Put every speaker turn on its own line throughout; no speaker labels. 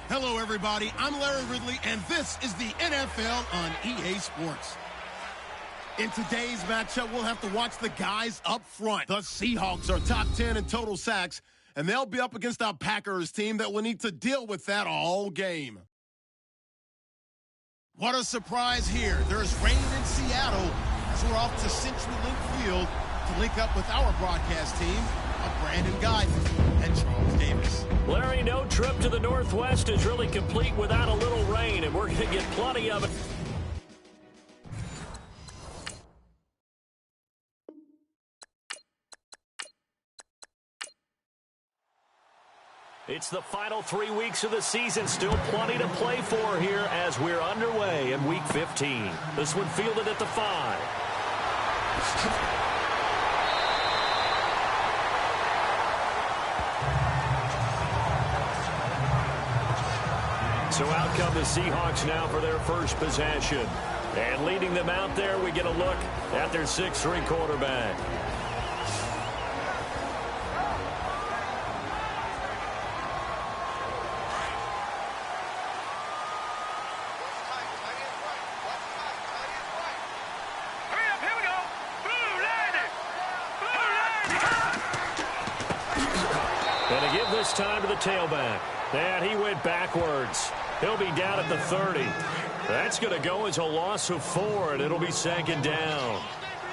Hello, everybody. I'm Larry Ridley, and this is the NFL on EA Sports. In today's matchup, we'll have to watch the guys up front. The Seahawks are top 10 in total sacks, and they'll be up against our Packers team that will need to deal with that all game. What a surprise here. There's rain in Seattle as we're off to CenturyLink Field to link up with our broadcast team of Brandon Guyton and Charles Davis.
Larry, no trip to the Northwest is really complete without a little rain, and we're going to get plenty of it. It's the final 3 weeks of the season. Still plenty to play for here as we're underway in Week 15. This one fielded at the 5. So out come the Seahawks now for their first possession. And leading them out there, we get a look at their 6'3" quarterback. And to give this time to the tailback. And he went backwards. He'll be down at the 30. That's going to go as a loss of 4, and it'll be 2nd down.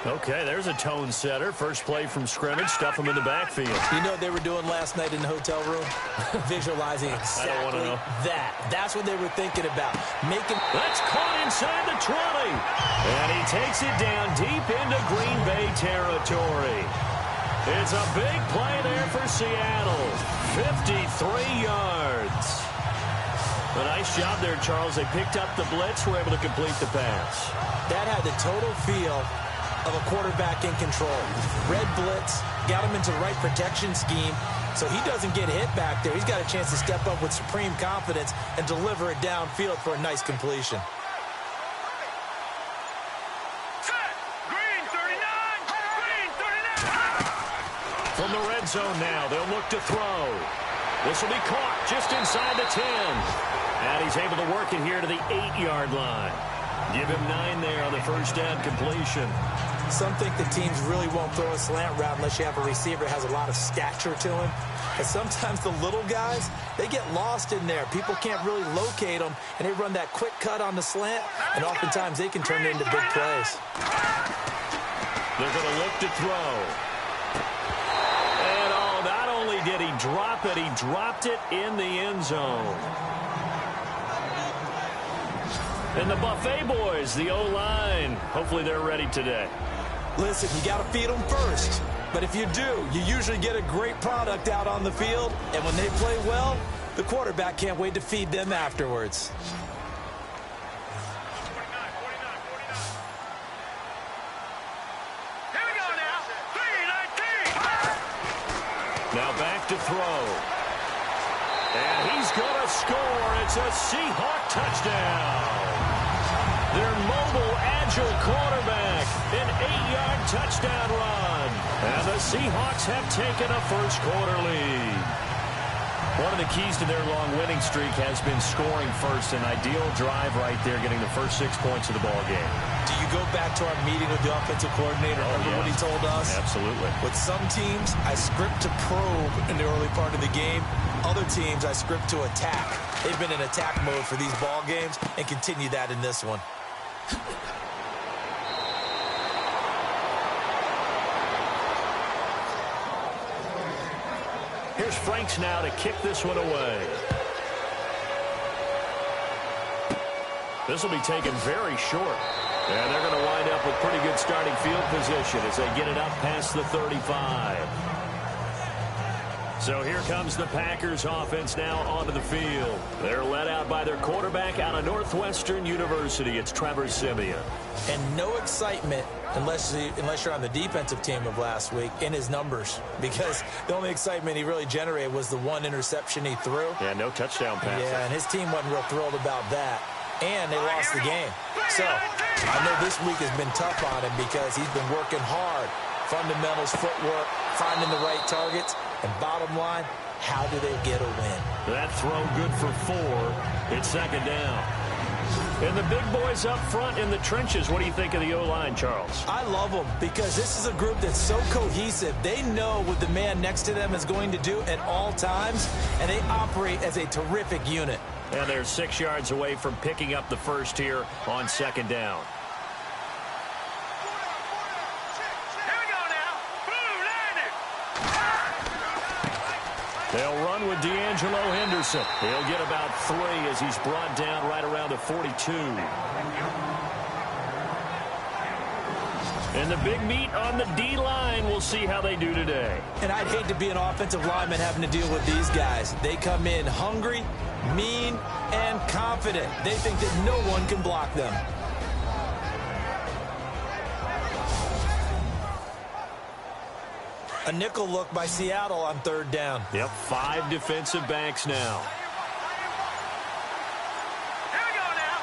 Okay, there's a tone setter. First play from scrimmage. Stuff him in the backfield.
You know what they were doing last night in the hotel room? Visualizing exactly
I don't want to know.
that. That's what they were thinking about.
That's caught inside the 20. And he takes it down deep into Green Bay territory. It's a big play there for Seattle. 53 yards. A nice job there, Charles. They picked up the blitz, were able to complete the pass.
That had the total feel of a quarterback in control. Red blitz, got him into the right protection scheme, so he doesn't get hit back there. He's got a chance to step up with supreme confidence and deliver it downfield for a nice completion.
From the red zone now, they'll look to throw. This will be caught just inside the 10. And he's able to work it here to the 8-yard line. Give him 9 there on the first down completion.
Some think the teams really won't throw a slant route unless you have a receiver that has a lot of stature to him. And sometimes the little guys, they get lost in there. People can't really locate them, and they run that quick cut on the slant, and oftentimes they can turn it into big plays.
They're going to look to throw. And not only did he drop it, he dropped it in the end zone. And the Buffet boys, the O-line, hopefully they're ready today.
Listen, you got to feed them first. But if you do, you usually get a great product out on the field. And when they play well, the quarterback can't wait to feed them afterwards.
Here we go now. 3-19.
Now back to throw. And he's going to score. It's a Seahawk touchdown. Their mobile, agile quarterback, an 8-yard touchdown run. And the Seahawks have taken a first-quarter lead. One of the keys to their long winning streak has been scoring first. An ideal drive right there, getting the first 6 points of the ball game.
Do you go back to our meeting with the offensive coordinator? Remember what he told us?
Absolutely.
With some teams, I script to probe in the early part of the game. Other teams, I script to attack. They've been in attack mode for these ball games and continue that in this one.
Here's Franks now to kick this one away. This will be taken very short. And they're going to wind up with pretty good starting field position as they get it up past the 35. So here comes the Packers offense now onto the field. They're led out by their quarterback out of Northwestern University. It's Trevor Siemian.
And no excitement unless you're on the defensive team of last week in his numbers, because the only excitement he really generated was the one interception he threw.
Yeah, no touchdown pass.
Yeah, and his team wasn't real thrilled about that. And they lost the game. So I know this week has been tough on him because he's been working hard. Fundamentals, footwork, finding the right targets. And bottom line, how do they get a win?
That throw good for 4. It's second down. And the big boys up front in the trenches. What do you think of the O-line, Charles?
I love them because this is a group that's so cohesive. They know what the man next to them is going to do at all times, and they operate as a terrific unit.
And they're 6 yards away from picking up the first here on second down. They'll run with D'Angelo Henderson. He'll get about 3 as he's brought down right around the 42. And the big meat on the D-line. We'll see how they do today.
And I'd hate to be an offensive lineman having to deal with these guys. They come in hungry, mean, and confident. They think that no one can block them. A nickel look by Seattle on third down.
Yep, 5 defensive backs now.
Here we go now.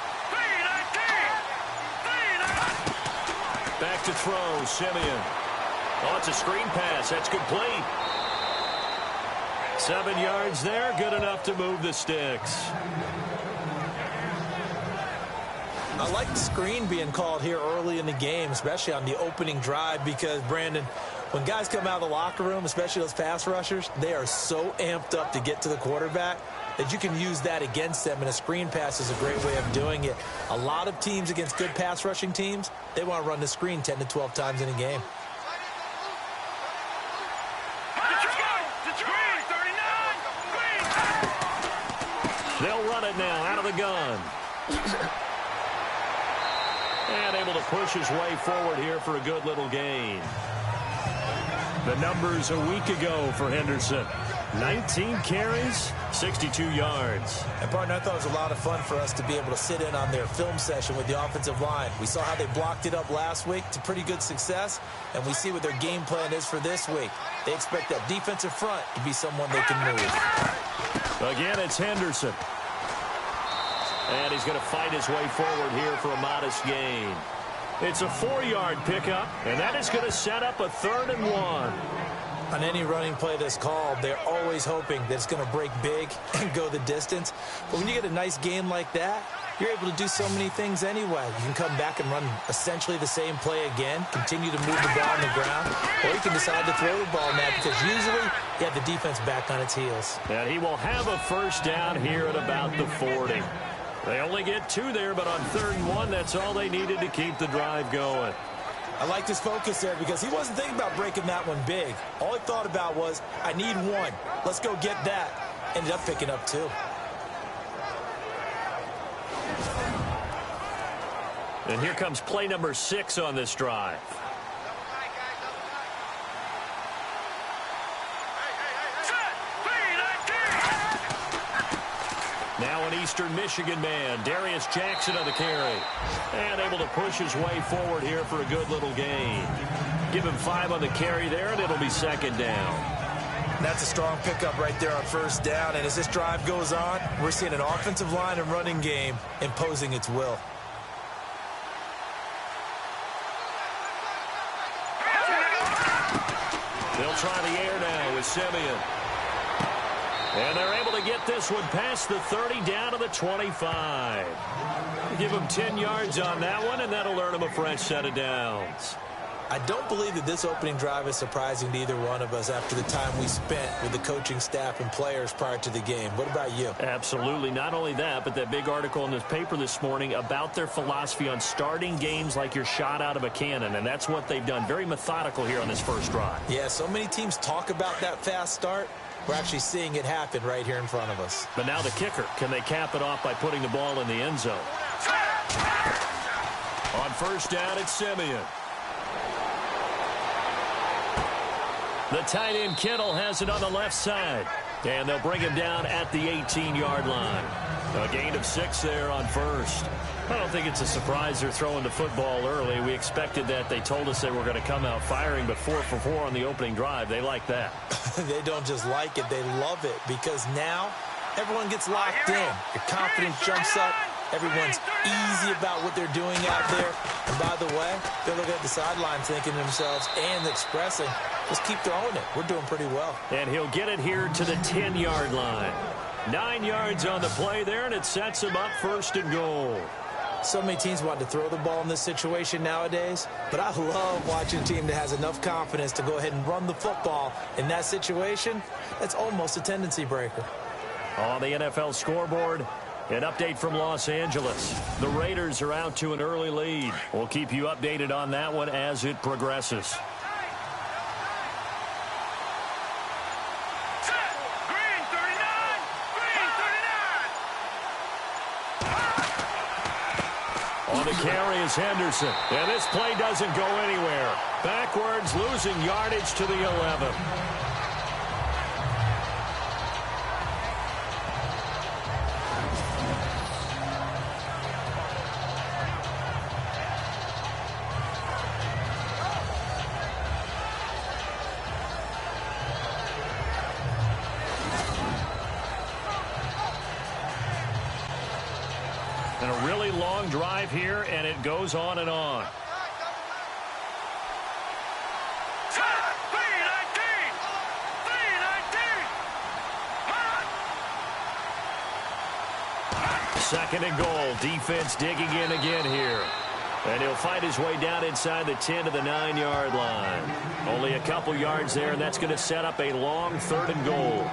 3-19.
Back to throw, Siemian. Oh, it's a screen pass. That's complete. 7 yards there, good enough to move the sticks.
I like the screen being called here early in the game, especially on the opening drive, because, Brandon, when guys come out of the locker room, especially those pass rushers, they are so amped up to get to the quarterback that you can use that against them, and a screen pass is a great way of doing it. A lot of teams against good pass rushing teams, they want to run the screen 10 to 12 times in a game.
They'll run it now out of the gun. And able to push his way forward here for a good little gain. The numbers a week ago for Henderson. 19 carries, 62 yards.
And, partner, I thought it was a lot of fun for us to be able to sit in on their film session with the offensive line. We saw how they blocked it up last week to pretty good success, and we see what their game plan is for this week. They expect that defensive front to be someone they can move.
Again, it's Henderson. And he's going to fight his way forward here for a modest gain. It's a 4-yard pickup, and that is going to set up a 3rd and 1.
On any running play that's called, they're always hoping that it's going to break big and go the distance. But when you get a nice game like that, you're able to do so many things anyway. You can come back and run essentially the same play again, continue to move the ball on the ground, or you can decide to throw the ball now because usually you have the defense back on its heels.
And he will have a first down here at about the 40. They only get 2 there, but on 3rd and 1, that's all they needed to keep the drive going.
I liked his focus there because he wasn't thinking about breaking that one big. All he thought about was, I need 1. Let's go get that. Ended up picking up 2.
And here comes play number 6 on this drive. Now an Eastern Michigan man, Darius Jackson on the carry. And able to push his way forward here for a good little gain. Give him 5 on the carry there, and it'll be 2nd down.
That's a strong pickup right there on 1st down. And as this drive goes on, we're seeing an offensive line and running game imposing its will.
They'll try the air now with Siemian. And they're able to get this one past the 30 down to the 25. Give them 10 yards on that one, and that'll earn them a fresh set of downs.
I don't believe that this opening drive is surprising to either one of us after the time we spent with the coaching staff and players prior to the game. What about you?
Absolutely. Not only that, but that big article in this paper this morning about their philosophy on starting games like you're shot out of a cannon, and that's what they've done. Very methodical here on this first drive.
Yeah, so many teams talk about that fast start, We're actually seeing it happen right here in front of us.
But now the kicker. Can they cap it off by putting the ball in the end zone? On first down, it's Simeon. The tight end Kittle has it on the left side. And they'll bring him down at the 18-yard line. A gain of 6 there on first. I don't think it's a surprise they're throwing the football early. We expected that. They told us they were going to come out firing, but 4 for 4 on the opening drive. They like that.
They don't just like it. They love it because now everyone gets locked in. Your confidence jumps up. Everyone's easy about what they're doing out there. And by the way, they're looking at the sideline thinking to themselves and expressing, just keep throwing it. We're doing pretty well.
And he'll get it here to the 10-yard line. 9 yards on the play there, and it sets him up first and goal.
So many teams want to throw the ball in this situation nowadays, but I love watching a team that has enough confidence to go ahead and run the football. In that situation, that's almost a tendency breaker.
On the NFL scoreboard, an update from Los Angeles. The Raiders are out to an early lead. We'll keep you updated on that one as it progresses. On the carry is Henderson. And this play doesn't go anywhere. Backwards, losing yardage to the 11. And a really long drive here, and it goes on and on. Second and goal. Defense digging in again here. And he'll fight his way down inside the 10 to the 9-yard line. Only a couple yards there, and that's going to set up a long 3rd and goal.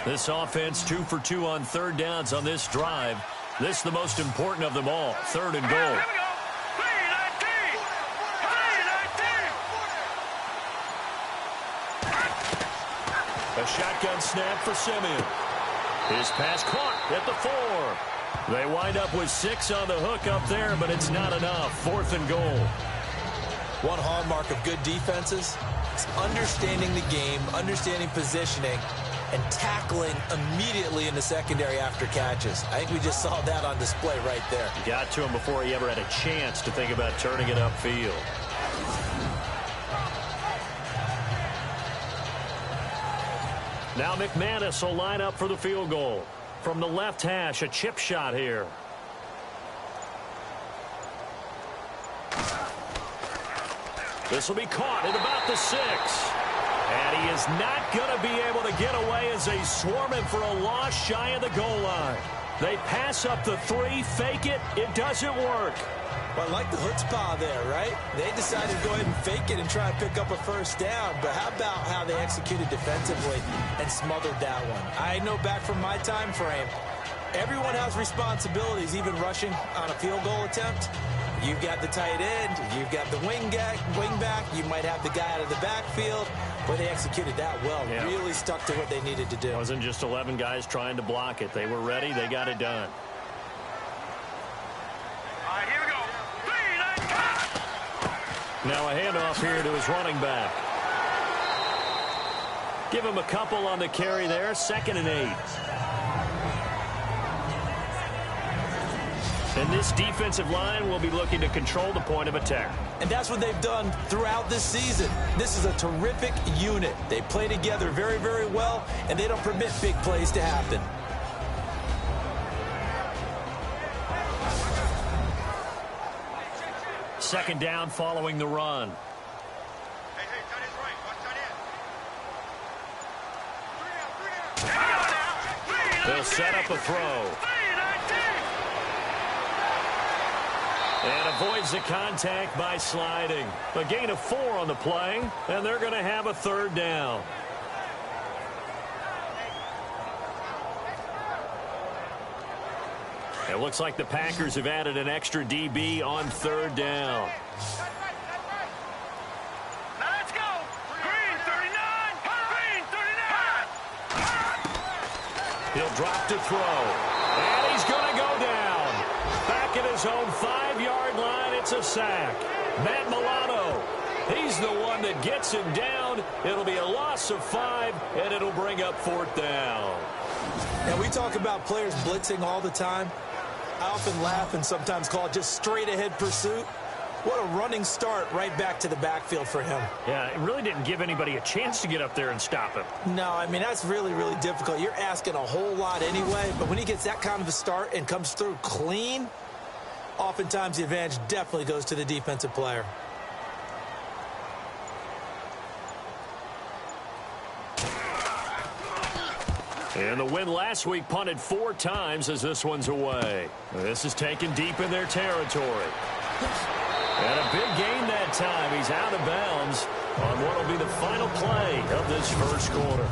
This offense 2 for 2 on 3rd downs on this drive. This is the most important of them all. 3rd and goal. A shotgun snap for Simeon. His pass caught at the 4. They wind up with 6 on the hook up there, but it's not enough. 4th and goal.
One hallmark of good defenses is understanding the game, understanding positioning, and tackling immediately in the secondary after catches. I think we just saw that on display right there.
Got to him before he ever had a chance to think about turning it upfield. Now McManus will line up for the field goal. From the left hash, a chip shot here. This will be caught at about the 6. And he is not going to be able to get away as they swarm him for a loss shy of the goal line. They pass up the 3, fake it, it doesn't work.
Well, I like the chutzpah there, right? They decided to go ahead and fake it and try and pick up a first down. But how about how they executed defensively and smothered that one? I know back from my time frame, everyone has responsibilities, even rushing on a field goal attempt. You've got the tight end, you've got the wing back, you might have the guy out of the backfield. But they executed that well, really stuck to what they needed to do.
It wasn't just 11 guys trying to block it. They were ready, they got it done.
All right, here we go.
Now a handoff here to his running back. Give him a couple on the carry there. 2nd and 8. And this defensive line will be looking to control the point of attack.
And that's what they've done throughout this season. This is a terrific unit. They play together very, very well, and they don't permit big plays to happen.
Second down following the run.
Hey, tight end's right. Watch tight end.
They'll set up a throw. And avoids the contact by sliding. A gain of 4 on the play, and they're going to have a 3rd down. It looks like the Packers have added an extra DB on 3rd down.
Now let's go.
He'll drop to throw. And he's going to go down. Back at his own 5-yard line, it's a sack. Matt Milano, he's the one that gets him down. It'll be a loss of 5, and it'll bring up 4th down.
Now, we talk about players blitzing all the time. I often laugh and sometimes call it just straight-ahead pursuit. What a running start right back to the backfield for him.
Yeah, it really didn't give anybody a chance to get up there and stop him.
No, I mean, that's really, really difficult. You're asking a whole lot anyway, but when he gets that kind of a start and comes through clean, oftentimes the advantage definitely goes to the defensive player.
And the win last week punted 4 times as this one's away. This is taken deep in their territory. And a big gain that time. He's out of bounds on what will be the final play of this first quarter.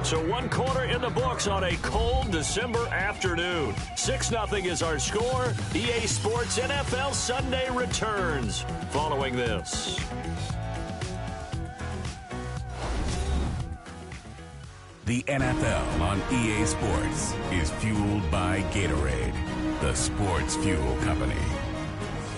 So 1 quarter in the books on a cold December afternoon. 6-0 is our score. EA Sports NFL Sunday returns following this.
The NFL on EA Sports is fueled by Gatorade, the sports fuel company.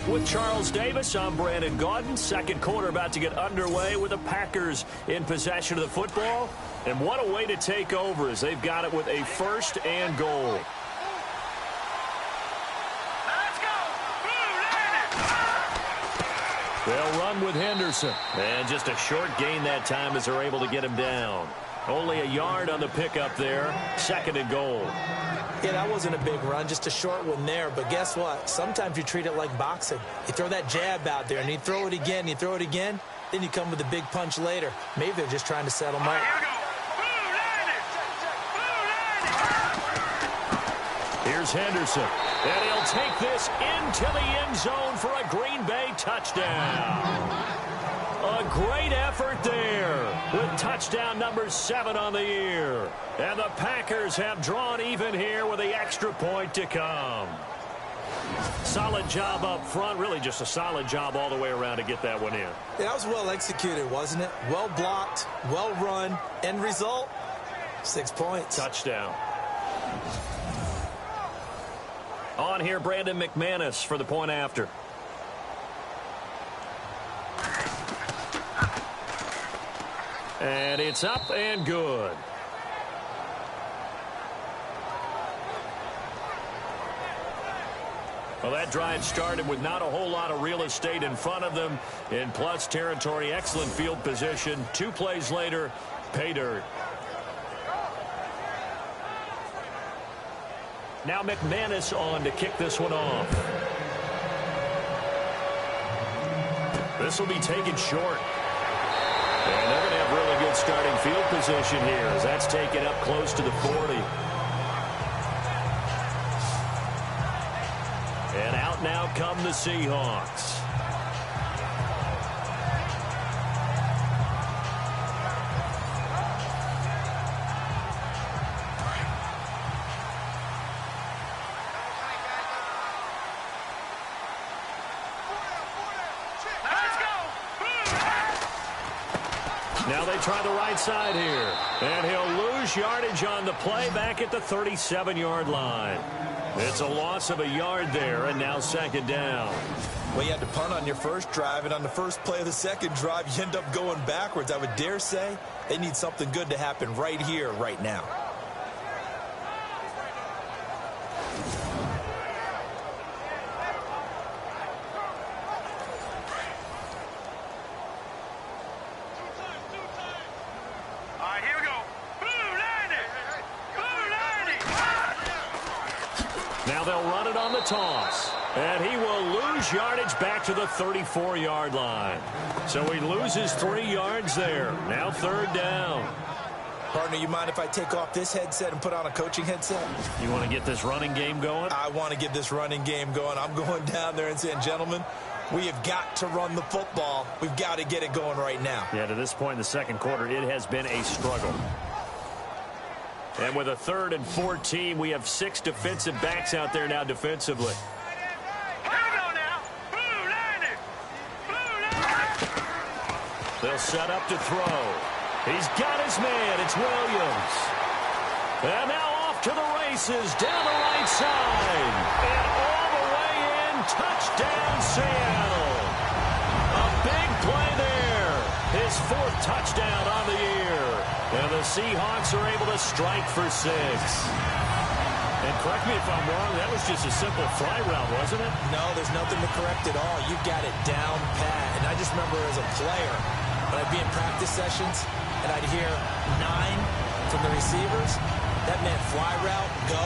With Charles Davis, I'm Brandon Gaudin. Second quarter about to get underway with the Packers in possession of the football. And what a way to take over as they've got it with a 1st and goal.
Let's go!
They'll run with Henderson. And just a short gain that time as they're able to get him down. Only a yard on the pickup there. 2nd and goal.
Yeah, that wasn't a big run, just a short one there. But guess what? Sometimes you treat it like boxing. You throw that jab out there, and you throw it again, you throw it again, then you come with a big punch later. Maybe they're just trying to settle him up.
Here we go.
Here's Henderson. And he'll take this into the end zone for a Green Bay touchdown. A great effort there with touchdown number 7 on the year. And the Packers have drawn even here with the extra point to come. Solid job up front. Really just a solid job all the way around to get that one in.
Yeah, that was well executed, wasn't it? Well blocked, well run. End result, 6 points.
Touchdown. On here, Brandon McManus for the point after. And it's up and good. Well, that drive started with not a whole lot of real estate in front of them. In plus territory, excellent field position. 2 plays later, pay dirt. Now McManus on to kick this one off. This will be taken short. And they're going to have really good starting field position here as that's taken up close to the 40. And out now come the Seahawks. Now they try the right side here. And he'll lose yardage on the play back at the 37-yard line. It's a loss of a yard there, and now 2nd down.
Well, you had to punt on your first drive, and on the first play of the second drive, you end up going backwards. I would dare say they need something good to happen right here, right now.
Now they'll run it on the toss. And he will lose yardage back to the 34-yard line. So he loses 3 yards there. Now 3rd down.
Partner, you mind if I take off this headset and put on a coaching headset?
You want to get this running game going?
I want to get this running game going. I'm going down there and saying, gentlemen, we have got to run the football. We've got to get it going right now.
Yeah, to this point in the second quarter, it has been a struggle. And with a 3rd and 14, we have 6 defensive backs out there now defensively. They'll set up to throw. He's got his man. It's Williams. And now off off to the races down the right side. And all the way in, touchdown Seattle. A big play there. His 4th touchdown on the year. And the Seahawks are able to strike for 6. And correct me if I'm wrong, that was just a simple fly route, wasn't it?
No, there's nothing to correct at all. You've got it down pat. And I just remember as a player, when I'd be in practice sessions and I'd hear 9 from the receivers, that meant fly route, go,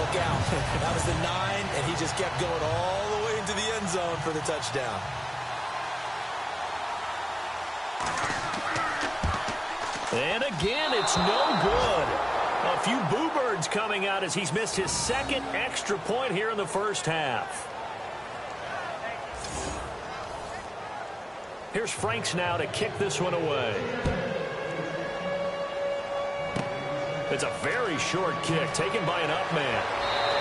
look out. That was the 9, and he just kept going all the way into the end zone for the touchdown.
And again, it's no good. A few boo birds coming out as he's missed his 2nd extra point here in the first half. Here's Franks now to kick this one away. It's a very short kick taken by an up man.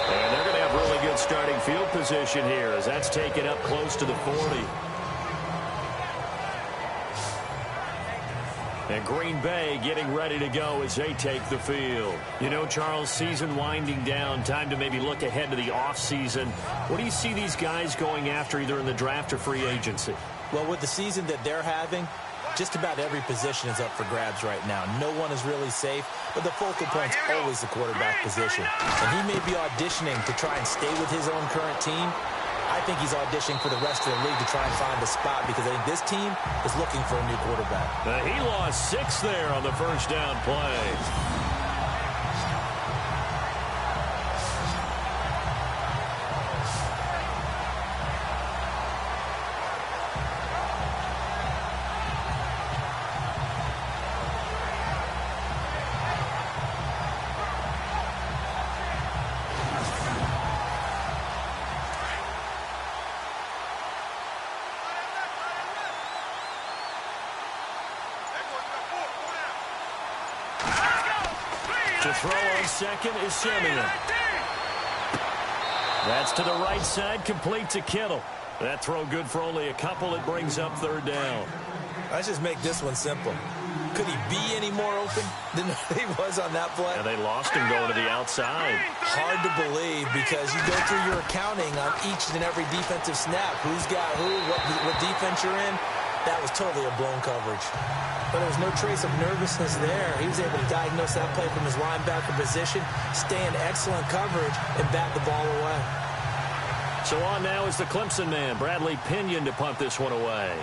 And they're going to have really good starting field position here as that's taken up close to the 40. And Green Bay getting ready to go as they take the field. You know, Charles, season winding down, time to maybe look ahead to the offseason. What do you see these guys going after either in the draft or free agency?
Well, with the season that they're having, just about every position is up for grabs right now. No one is really safe, but the focal point's always the quarterback position. And he may be auditioning to try and stay with his own current team. I think he's auditioning for the rest of the league to try and find a spot because I think this team is looking for a new quarterback.
He lost 6 there on the first down play. To throw on second is Simeon. That's to the right side, complete to Kittle. That throw good for only a couple. It brings up 3rd down.
Let's just make this one simple. Could he be any more open than he was on that play?
Yeah, they lost him going to the outside.
Hard to believe because you go through your accounting on each and every defensive snap. Who's got who, what defense you're in. That was totally a blown coverage. But there was no trace of nervousness there. He was able to diagnose that play from his linebacker position, stay in excellent coverage, and bat the ball away.
So on now is the Clemson man, Bradley Pinion, to punt this one away.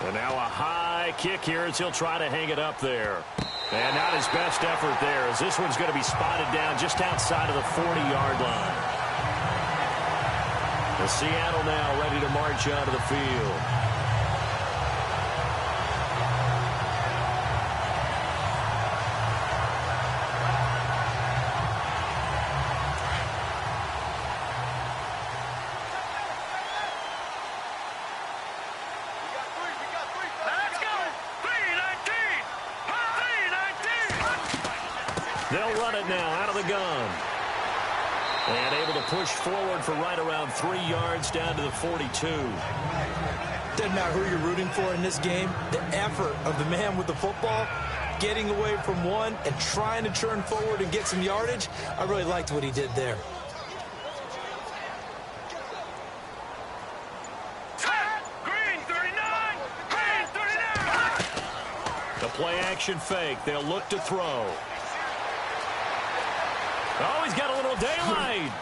And now a high kick here as he'll try to hang it up there. And not his best effort there as this one's going to be spotted down just outside of the 40-yard line. The Seattle now ready to march out of the field. They'll run it now out of the gun. And able to push forward for right around 3 yards down to the 42.
Doesn't matter who you're rooting for in this game. The effort of the man with the football, getting away from one and trying to turn forward and get some yardage. I really liked what he did there.
Green 39! Green 39!
The play action fake. They'll look to throw. Oh, he's got a little daylight.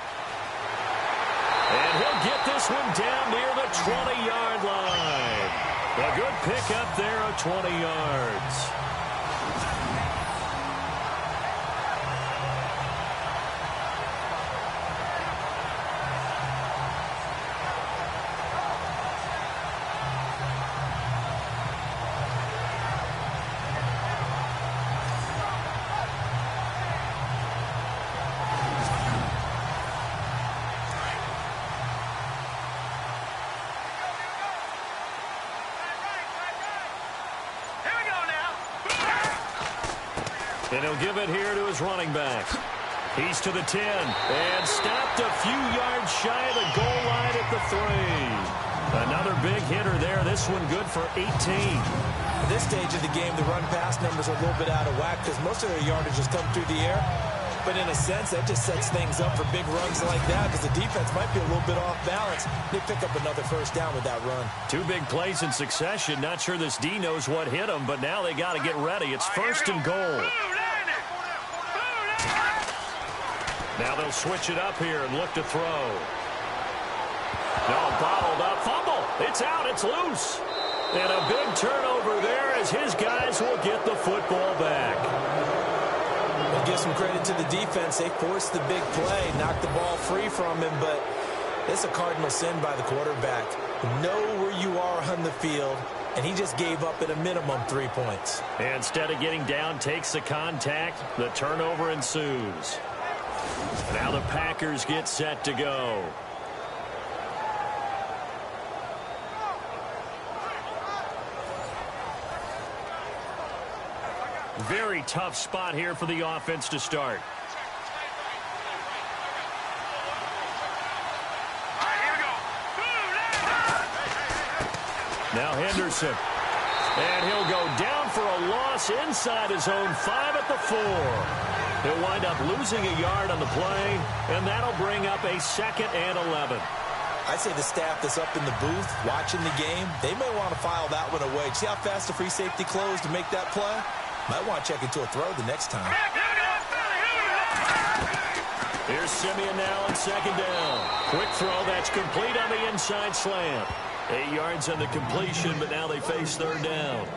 And he'll get this one down near the 20-yard line. A good pickup there of 20 yards. And he'll give it here to his running back. He's to the 10 and stopped a few yards shy of the goal line at the 3. Another big hitter there. This one good for 18.
At this stage of the game, the run-pass numbers are a little bit out of whack because most of their yardage has come through the air. But in a sense, that just sets things up for big runs like that because the defense might be a little bit off balance. They pick up another first down with that run.
Two big plays in succession. Not sure this D knows what hit them, but now they got to get ready. It's first and goal. Now they'll switch it up here and look to throw. No, bottled up. Fumble. It's out. It's loose. And a big turnover there as his guys will get the football back.
We'll give some credit to the defense. They forced the big play, knocked the ball free from him, but it's a cardinal sin by the quarterback. Know where you are on the field, and he just gave up at a minimum 3 points.
And instead of getting down, takes the contact. The turnover ensues. Now the Packers get set to go. Very tough spot here for the offense to start. Now Henderson. And he'll go down for a loss inside his own 5 at the 4. He'll wind up losing a yard on the play, and that'll bring up a 2nd and 11.
I'd say the staff that's up in the booth watching the game, they may want to file that one away. See how fast the free safety closed to make that play? Might want to check into a throw the next time.
Here's Simeon now on 2nd down. Quick throw that's complete on the inside slant. 8 yards on the completion, but now they face 3rd down.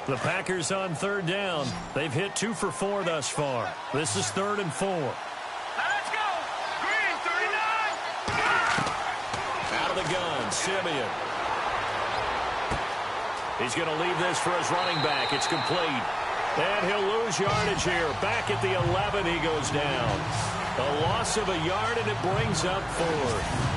The Packers on 3rd down. They've hit 2 for 4 thus far. This is 3rd and 4.
Let's go. Green 39.
Out of the gun, Simeon. He's going to leave this for his running back. It's complete. And he'll lose yardage here. Back at the 11, he goes down. A loss of a yard, and it brings up 4th.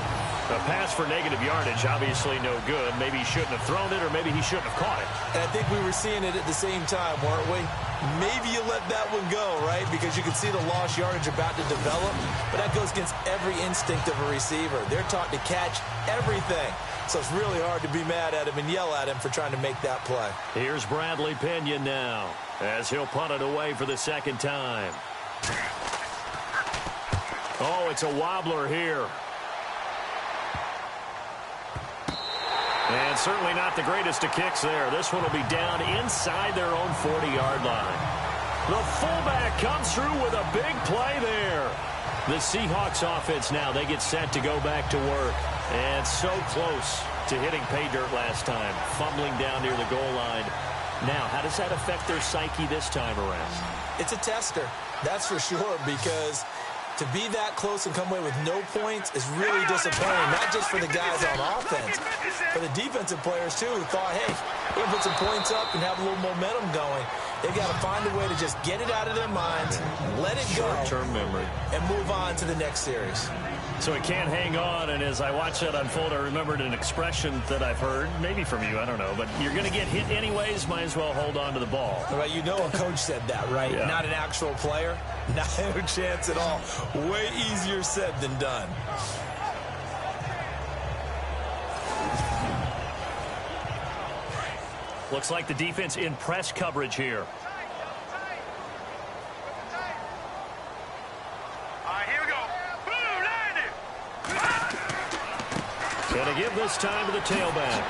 A pass for negative yardage, obviously no good. Maybe he shouldn't have thrown it, or maybe he shouldn't have caught it.
And I think we were seeing it at the same time, weren't we? Maybe you let that one go, right? Because you can see the lost yardage about to develop. But that goes against every instinct of a receiver. They're taught to catch everything. So it's really hard to be mad at him and yell at him for trying to make that play.
Here's Bradley Pinion now, as he'll punt it away for the 2nd time. Oh, it's a wobbler here. And certainly not the greatest of kicks there. This one will be down inside their own 40-yard line. The fullback comes through with a big play there. The Seahawks offense now, they get set to go back to work. And so close to hitting pay dirt last time, fumbling down near the goal line. Now, how does that affect their psyche this time around?
It's a tester, that's for sure, because to be that close and come away with no points is really disappointing, not just for the guys on offense, for the defensive players, too, who thought, hey, we're going to put some points up and have a little momentum going. They've got to find a way to just get it out of their minds, let it go,
short-term memory,
and move on to the next series.
So he can't hang on, and as I watch that unfold, I remembered an expression that I've heard, maybe from you, I don't know, but you're going to get hit anyways, might as well hold on to the ball.
Right, you know a coach said that, right?
Yeah.
Not an actual player. Not a chance at all. Way easier said than done.
Looks like the defense in press coverage here. Going to give this time to the tailback.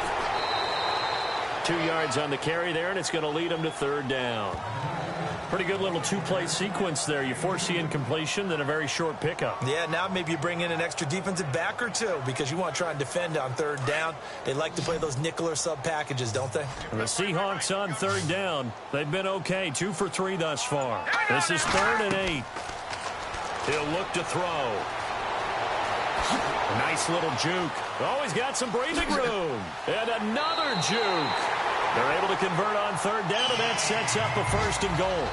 2 yards on the carry there, and it's going to lead him to 3rd down. Pretty good little 2-play sequence there. You force the incompletion, then a very short pickup.
Yeah, now maybe you bring in an extra defensive back or two because you want to try and defend on 3rd down. They like to play those nickel or sub packages, don't they?
And the Seahawks on 3rd down. They've been okay, 2 for 3 thus far. This is 3rd and 8. He'll look to throw. Nice little juke. Oh, he's got some breathing room. And another juke. They're able to convert on 3rd down, and that sets up a 1st and goal.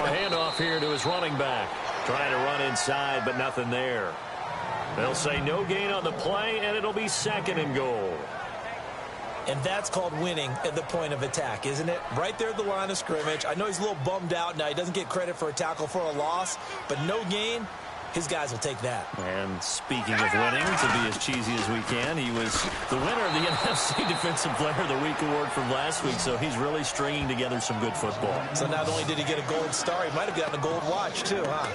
a handoff here to his running back. Trying to run inside, but nothing there. They'll say no gain on the play, and it'll be 2nd and goal.
And that's called winning at the point of attack, isn't it? Right there at the line of scrimmage. I know he's a little bummed out now. He doesn't get credit for a tackle for a loss, but no gain, his guys will take that.
And speaking of winning, to be as cheesy as we can, he was the winner of the NFC Defensive Player of the Week award from last week, so he's really stringing together some good football.
So not only did he get a gold star, he might have gotten a gold watch too, huh?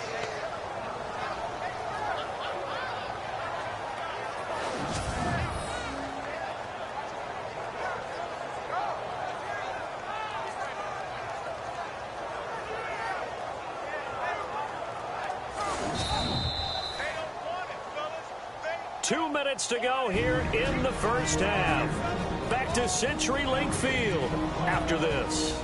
To go here in the first half. Back to CenturyLink Field after this.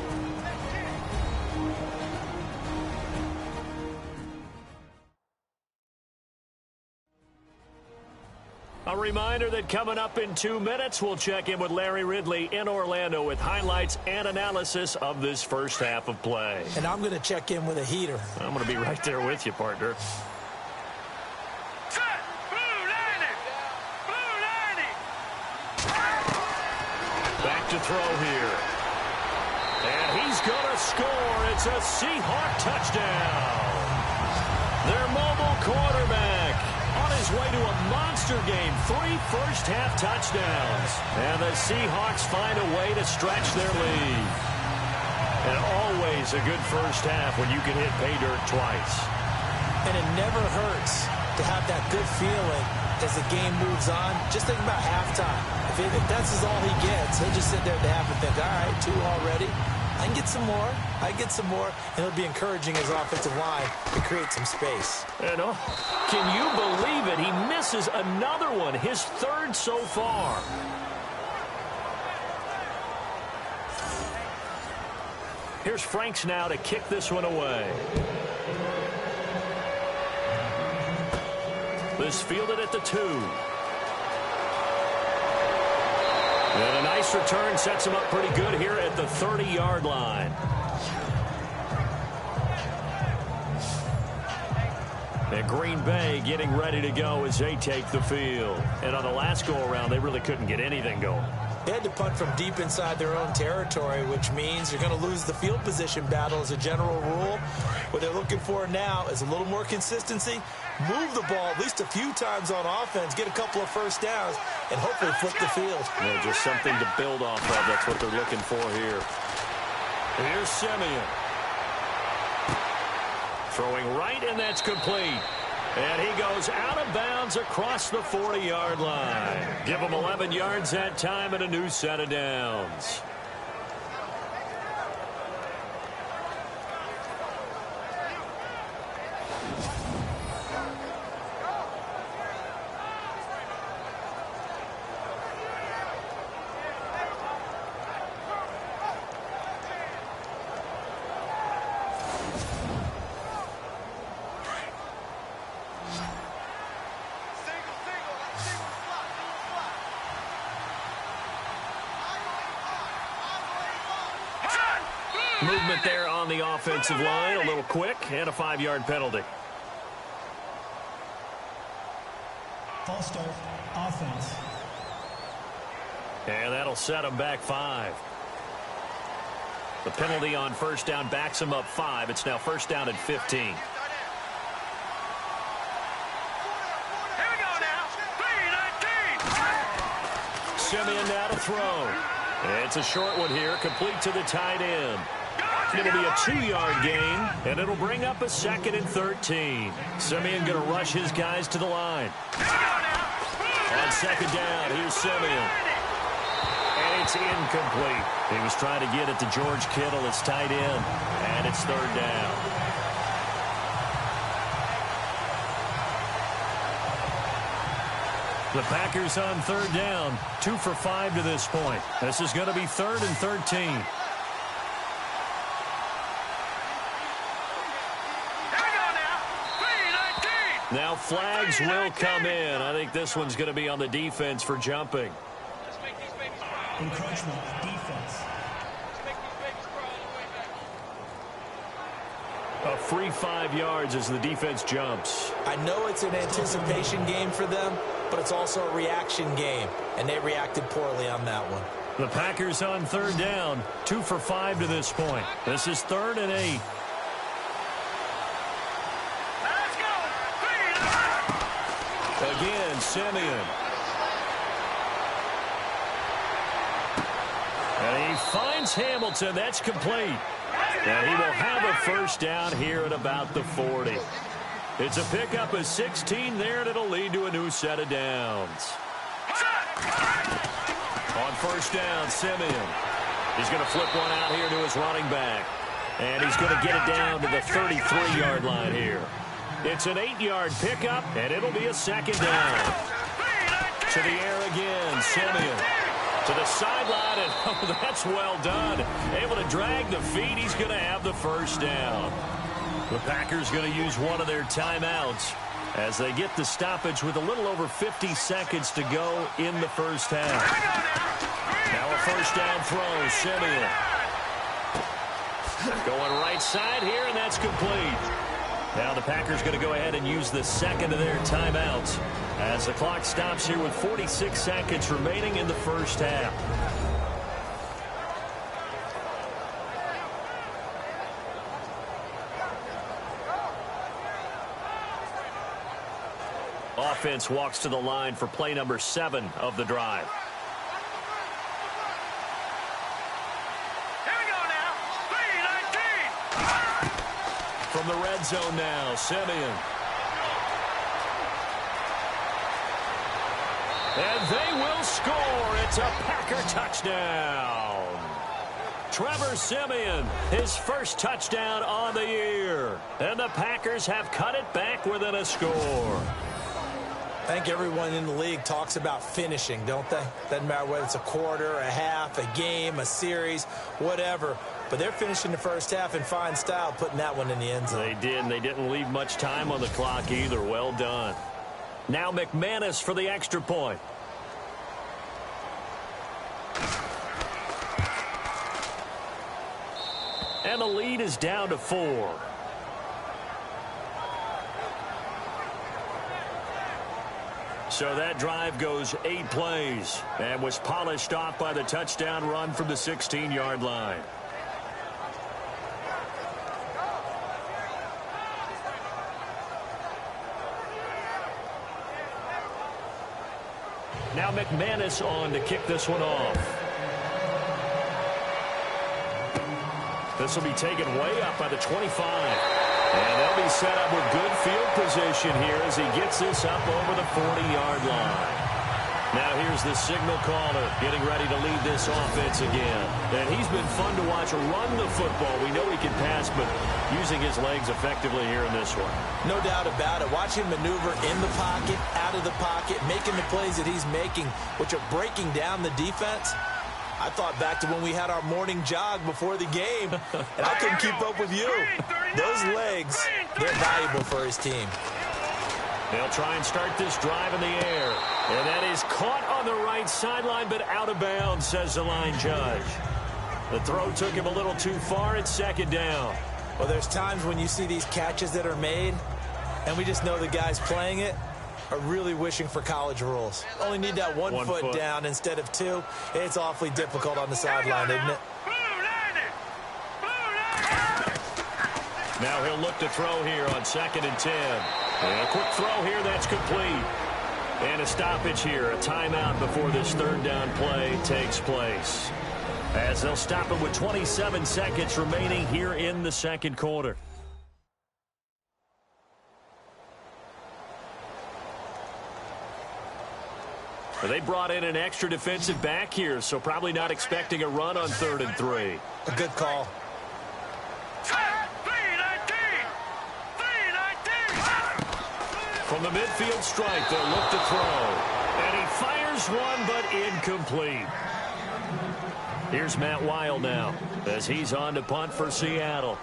A reminder that coming up in 2 minutes, we'll check in with Larry Ridley in Orlando with highlights and analysis of this first half of play.
And I'm going to check in with a heater.
I'm going to be right there with you, partner. To throw here. And he's going to score. It's a Seahawk touchdown. Their mobile quarterback on his way to a monster game. 3 first-half touchdowns. And the Seahawks find a way to stretch their lead. And always a good first half when you can hit pay dirt twice.
And it never hurts to have that good feeling as the game moves on. Just think about halftime. If that's all he gets, he'll just sit there at the half and think, all right, 2 already. I can get some more. I get some more. And he'll be encouraging his offensive line to create some space.
And can you believe it? He misses another one, his 3rd so far. Here's Franks now to kick this one away. This fielded at the 2. And a nice return sets him up pretty good here at the 30-yard line. And Green Bay getting ready to go as they take the field. And on the last go-around, they really couldn't get anything going.
They had to punt from deep inside their own territory, which means you're going to lose the field position battle as a general rule. What they're looking for now is a little more consistency, move the ball at least a few times on offense, get a couple of first downs, and hopefully flip the field.
Yeah, just something to build off of. That's what they're looking for here. Here's Simeon. Throwing right, and that's complete. And he goes out of bounds across the 40-yard line. Give him 11 yards that time and a new set of downs. Movement there on the offensive line, a little quick, and a 5-yard penalty.
False start, offense.
And that'll set them back 5. The penalty on first down backs them up 5. It's now first down at 15.
Here we go now. 3-19.
Simeon now to throw. It's a short one here, complete to the tight end. It'll be a 2-yard gain, and it'll bring up a 2nd and 13. Simeon going to rush his guys to the line. On second down, here's Simeon. And it's incomplete. He was trying to get it to George Kittle, his tight end, and it's 3rd down. The Packers on 3rd down, 2 for 5 to this point. This is going to be 3rd and 13. Now flags will come in. I think this one's going to be on the defense for jumping.
Encroachment, defense.
A free 5 yards as the defense jumps.
I know it's an anticipation game for them, but it's also a reaction game, and they reacted poorly on that one.
The Packers on 3rd down, 2 for 5 to this point. This is 3rd and 8.
Let's go.
Again, Simeon. And he finds Hamilton. That's complete. And he will have a 1st down here at about the 40. It's a pickup of 16 there, and it'll lead to a new set of downs. On 1st down, Simeon. He's going to flip one out here to his running back. And he's going to get it down to the 33-yard line here. It's an 8-yard pickup, and it'll be a 2nd down. To the air again, Simeon. To the sideline, and oh, that's well done. Able to drag the feet. He's going to have the 1st down. The Packers going to use one of their timeouts as they get the stoppage with a little over 50 seconds to go in the 1st half. Now a 1st down throw, Simeon. Going right side here, and that's complete. Now the Packers going to go ahead and use the 2nd of their timeouts as the clock stops here with 46 seconds remaining in the 1st half. Offense walks to the line for play number 7 of the drive.
Here we go now. 3-19.
From the red zone now, Simeon. And they will score. It's a Packer touchdown. Trevor Simeon, his 1st touchdown on the year. And the Packers have cut it back within a score.
I think everyone in the league talks about finishing, don't they? Doesn't matter whether it's a quarter, a half, a game, a series, whatever. But they're finishing the 1st half in fine style, putting that one in the end zone.
They did, and they didn't leave much time on the clock either. Well done. Now McManus for the extra point. And the lead is down to 4. So that drive goes 8 plays and was polished off by the touchdown run from the 16-yard line. Now McManus on to kick this one off. This will be taken way up by the 25. And they'll be set up with good field position here as he gets this up over the 40-yard line. Now here's the signal caller getting ready to lead this offense again. And he's been fun to watch run the football. We know he can pass, but using his legs effectively here in this one.
No doubt about it. Watch him maneuver in the pocket, out of the pocket, making the plays that he's making, which are breaking down the defense. I thought back to when we had our morning jog before the game, and I couldn't keep up with you. Those legs, they're valuable for his team.
They'll try and start this drive in the air. And that is caught on the right sideline, but out of bounds, says the line judge. The throw took him a little too far. It's 2nd down.
Well, there's times when you see these catches that are made, and we just know the guys playing it are really wishing for college rules. Only need that one foot down instead of 2. It's awfully difficult on the sideline, isn't it?
Now he'll look to throw here on 2nd and 10. And a quick throw here, that's complete. And a stoppage here, a timeout before this 3rd down play takes place. As they'll stop it with 27 seconds remaining here in the 2nd quarter. They brought in an extra defensive back here, so probably not expecting a run on 3rd and 3.
A good call.
From the midfield stripe, they'll look to throw. And he fires one, but incomplete. Here's Matt Wild now as he's on to punt for Seattle.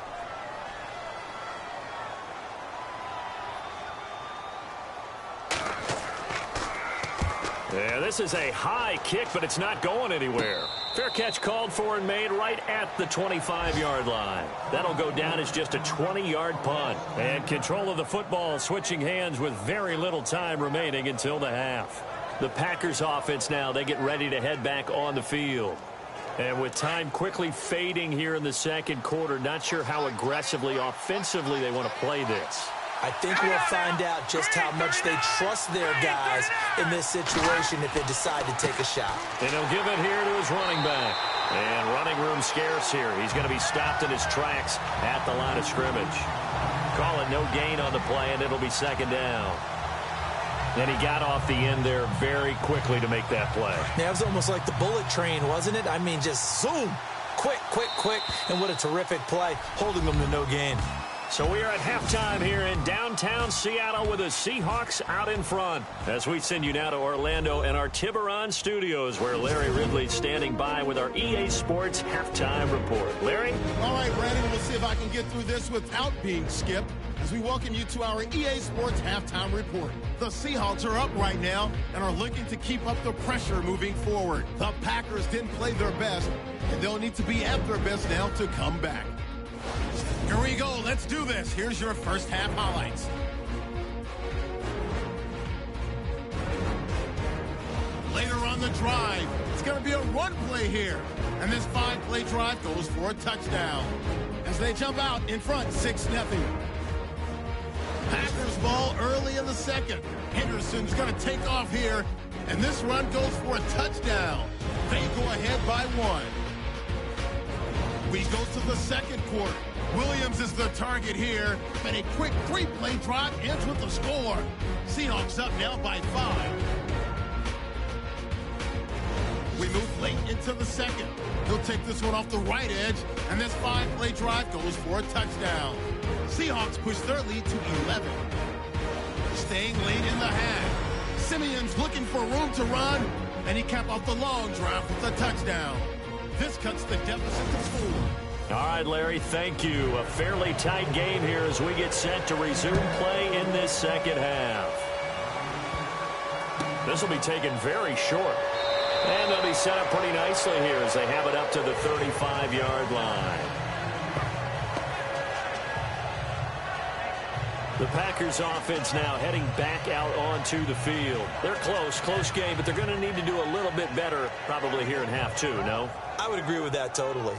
Yeah, this is a high kick, but it's not going anywhere. Fair catch called for and made right at the 25-yard line. That'll go down as just a 20-yard punt. And control of the football switching hands with very little time remaining until the half. The Packers offense now, they get ready to head back on the field. And with time quickly fading here in the second quarter, not sure how aggressively, offensively they want to play this.
I think we'll find out just how much they trust their guys in this situation if they decide to take a shot.
And he'll give it here to his running back. And running room scarce here. He's going to be stopped in his tracks at the line of scrimmage. Call it no gain on the play, and it'll be second down. And he got off the end there very quickly to make that play.
Yeah, it was almost like the bullet train, wasn't it? I mean, just zoom. Quick, quick, quick. And what a terrific play, holding them to no gain.
So we are at halftime here in downtown Seattle with the Seahawks out in front. As we send you now to Orlando and our Tiburon studios, where Larry Ridley's standing by with our EA Sports halftime report. Larry?
All right, Brandon, we'll see if I can get through this without being skipped as we welcome you to our EA Sports halftime report. The Seahawks are up right now and are looking to keep up the pressure moving forward. The Packers didn't play their best, and they'll need to be at their best now to come back. Here we go. Let's do this. Here's your first half highlights. Later on the drive, it's going to be a run play here. And this 5-play drive goes for a touchdown. As they jump out in front, 6-0. Packers ball early in the second. Henderson's going to take off here. And this run goes for a touchdown. They go ahead by 1. We go to the second quarter. Williams is the target here, and a quick 3-play drive ends with a score. Seahawks up now by 5. We move late into the second. He'll take this one off the right edge, and this 5-play drive goes for a touchdown. Seahawks push their lead to 11. Staying late in the half. Simeon's looking for room to run, and he capped off the long drive with a touchdown. This cuts the deficit to 4.
All right, Larry, thank you. A fairly tight game here as we get set to resume play in this second half. This will be taken very short. And they'll be set up pretty nicely here as they have it up to the 35-yard line. The Packers offense now heading back out onto the field. They're close game, but they're going to need to do a little bit better probably here in half 2, no?
I would agree with that totally.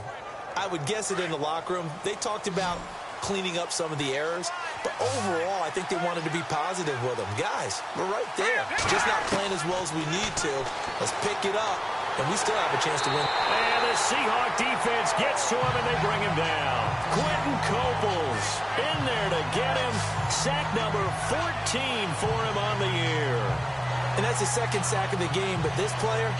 I would guess it in the locker room. They talked about cleaning up some of the errors, but overall, I think they wanted to be positive with them. Guys, we're right there. Just not playing as well as we need to. Let's pick it up, and we still have a chance to win.
And the Seahawk defense gets to him, and they bring him down. Quentin Coples in there to get him. Sack number 14 for him on the year.
And that's the second sack of the game, but this player,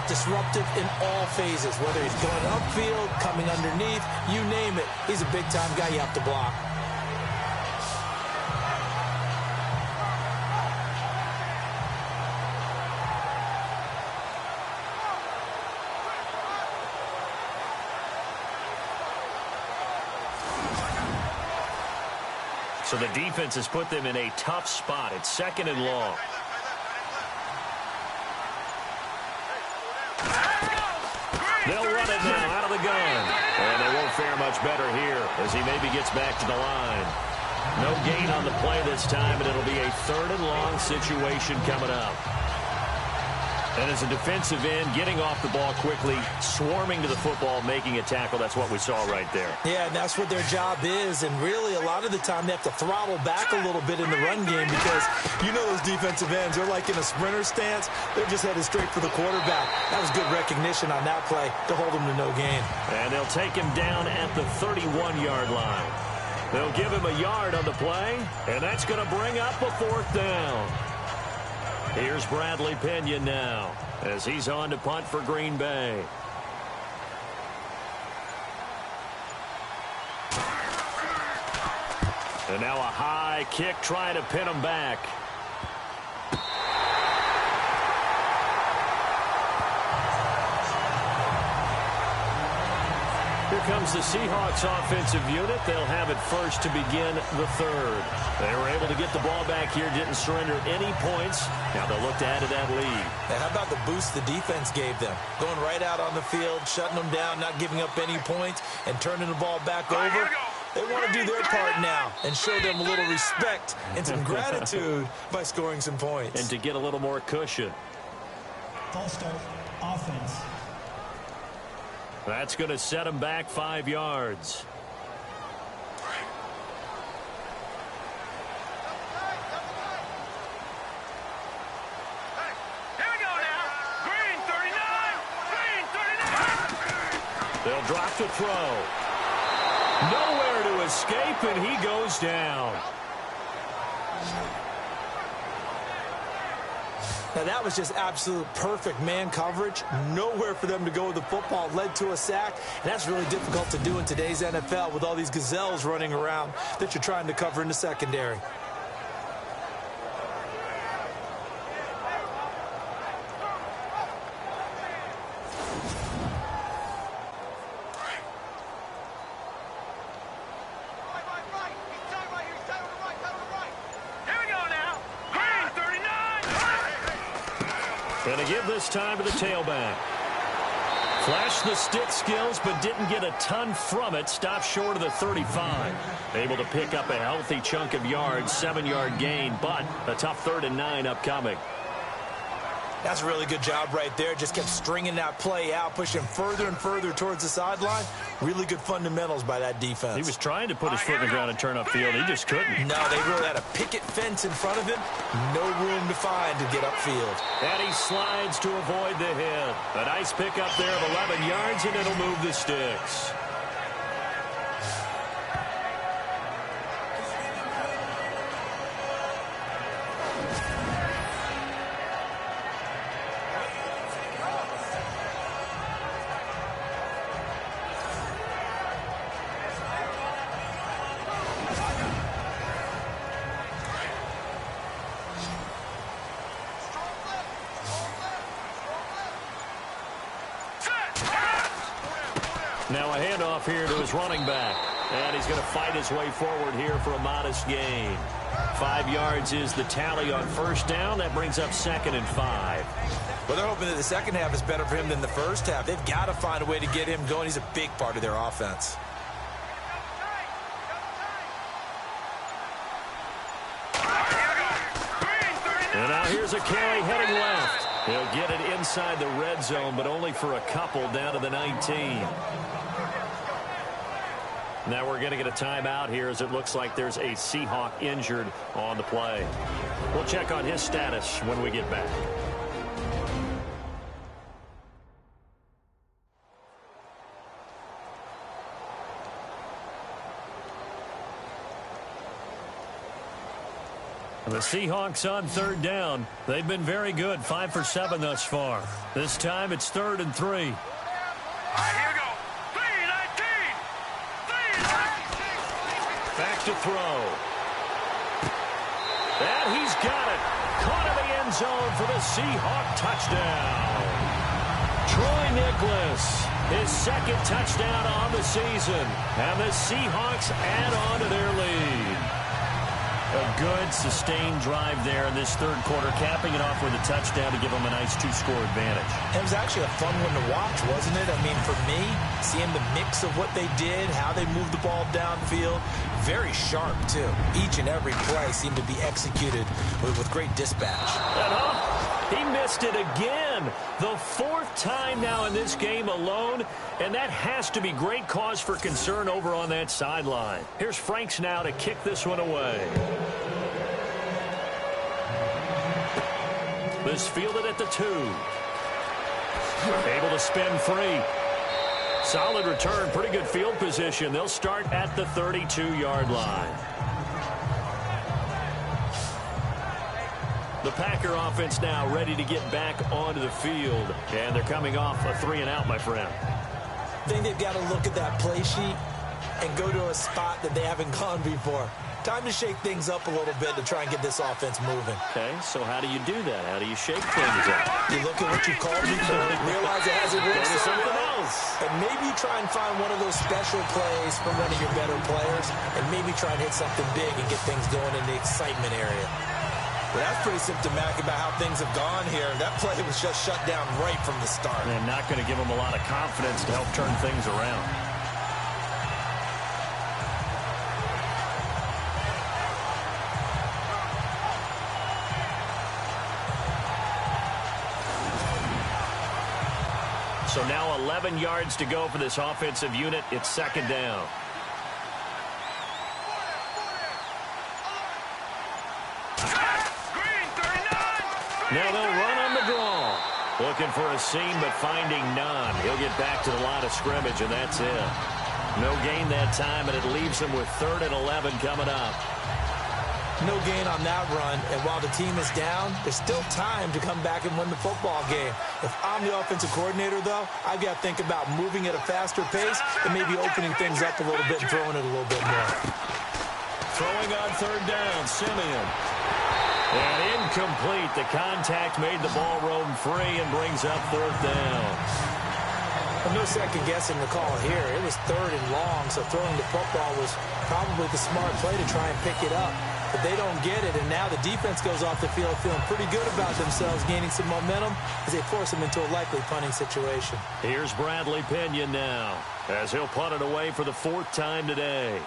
disruptive in all phases, whether he's going upfield, coming underneath, you name it. He's a big-time guy you have to block.
So the defense has put them in a tough spot. It's second and long. They'll run it now out of the gun. And they won't fare much better here as he maybe gets back to the line. No gain on the play this time, and it'll be a 3rd and long situation coming up. And as a defensive end, getting off the ball quickly, swarming to the football, making a tackle, that's what we saw right there.
Yeah, and that's what their job is. And really, a lot of the time, they have to throttle back a little bit in the run game because you know those defensive ends, they're like in a sprinter stance. They're just headed straight for the quarterback. That was good recognition on that play to hold them to no gain.
And they'll take him down at the 31-yard line. They'll give him a yard on the play, and that's going to bring up a 4th down. Here's Bradley Pinion now as he's on to punt for Green Bay. And now a high kick trying to pin him back. Here comes comes the Seahawks offensive unit. They'll have it first to begin the third. They were able to get the ball back here, didn't surrender any points. Now they'll look to add to that lead.
Now, how about the boost the defense gave them? Going right out on the field, shutting them down, not giving up any points, and turning the ball back over. They want to do their part now and show them a little respect and some gratitude by scoring some points.
And to get a little more cushion.
False start, offense.
That's going to set them back 5 yards. They'll drop to throw. Nowhere to escape, and he goes down.
Now, that was just absolute perfect man coverage. Nowhere for them to go with the football. Led to a sack, and that's really difficult to do in today's NFL with all these gazelles running around that you're trying to cover in the secondary.
And to give this time to the tailback. Flashed the stick skills, but didn't get a ton from it. Stopped short of the 35. Able to pick up a healthy chunk of yards, 7-yard gain, but a tough 3rd and 9 upcoming.
That's a really good job right there. Just kept stringing that play out, pushing further and further towards the sideline. Really good fundamentals by that defense.
He was trying to put his foot in the ground and turn upfield. He just couldn't.
No, they really had a picket fence in front of him. No room to find to get upfield.
And he slides to avoid the hit. A nice pickup there of 11 yards, and it'll move the sticks. Now a handoff here to his running back. And he's going to fight his way forward here for a modest gain. 5 yards is the tally on first down. That brings up 2nd and 5.
Well, they're hoping that the second half is better for him than the first half. They've got to find a way to get him going. He's a big part of their offense.
And now here's a carry heading left. He'll get it inside the red zone, but only for a couple down to the 19. Now we're going to get a timeout here as it looks like there's a Seahawk injured on the play. We'll check on his status when we get back. The Seahawks on 3rd down. They've been very good, 5 for 7 thus far. This time it's 3rd and 3.
All right, here we go. 3-19.
Back to throw. And he's got it. Caught in the end zone for the Seahawk touchdown. Troy Nicholas, his 2nd touchdown on the season. And the Seahawks add on to their lead. A good, sustained drive there in this 3rd quarter, capping it off with a touchdown to give them a nice 2-score advantage.
It was actually a fun one to watch, wasn't it? I mean, for me, seeing the mix of what they did, how they moved the ball downfield, very sharp, too. Each and every play seemed to be executed with great dispatch.
He missed it again. The 4th time now in this game alone, and that has to be great cause for concern over on that sideline. Here's Franks now to kick this one away. This fielded at the 2. Able to spin free. Solid return, pretty good field position. They'll start at the 32-yard line. The Packer offense now ready to get back onto the field. And they're coming off a 3-and-out, my friend.
I think they've got to look at that play sheet and go to a spot that they haven't gone before.
Time to shake things up a little bit to try and get this offense moving.
Okay, so how do you do that? How do you shake things up?
You look at what you called before, realize it hasn't worked so
something
well,
else.
and maybe you try and find one of those special plays from one of your better players, and maybe try and hit something big and get things going in the excitement area.
Well, that's pretty symptomatic about how things have gone here. That play was just shut down right from the start.
And not going to give them a lot of confidence to help turn things around. So now 11 yards to go for this offensive unit. It's second down. Now they'll run on the draw. Looking for a seam, but finding none. He'll get back to the line of scrimmage, and that's it. No gain that time, and it leaves him with 3rd and 11 coming up.
No gain on that run, and while the team is down, there's still time to come back and win the football game. If I'm the offensive coordinator, though, I've got to think about moving at a faster pace and maybe opening things up a little bit and throwing it a little bit more.
Throwing on 3rd down, Simeon. And incomplete. The contact made the ball roam free and brings up 4th down.
Well, no second guessing the call here. It was 3rd and long, so throwing the football was probably the smart play to try and pick it up. But they don't get it, and now the defense goes off the field feeling pretty good about themselves, gaining some momentum as they force them into a likely punting situation.
Here's Bradley Pinion now, as he'll punt it away for the 4th time today.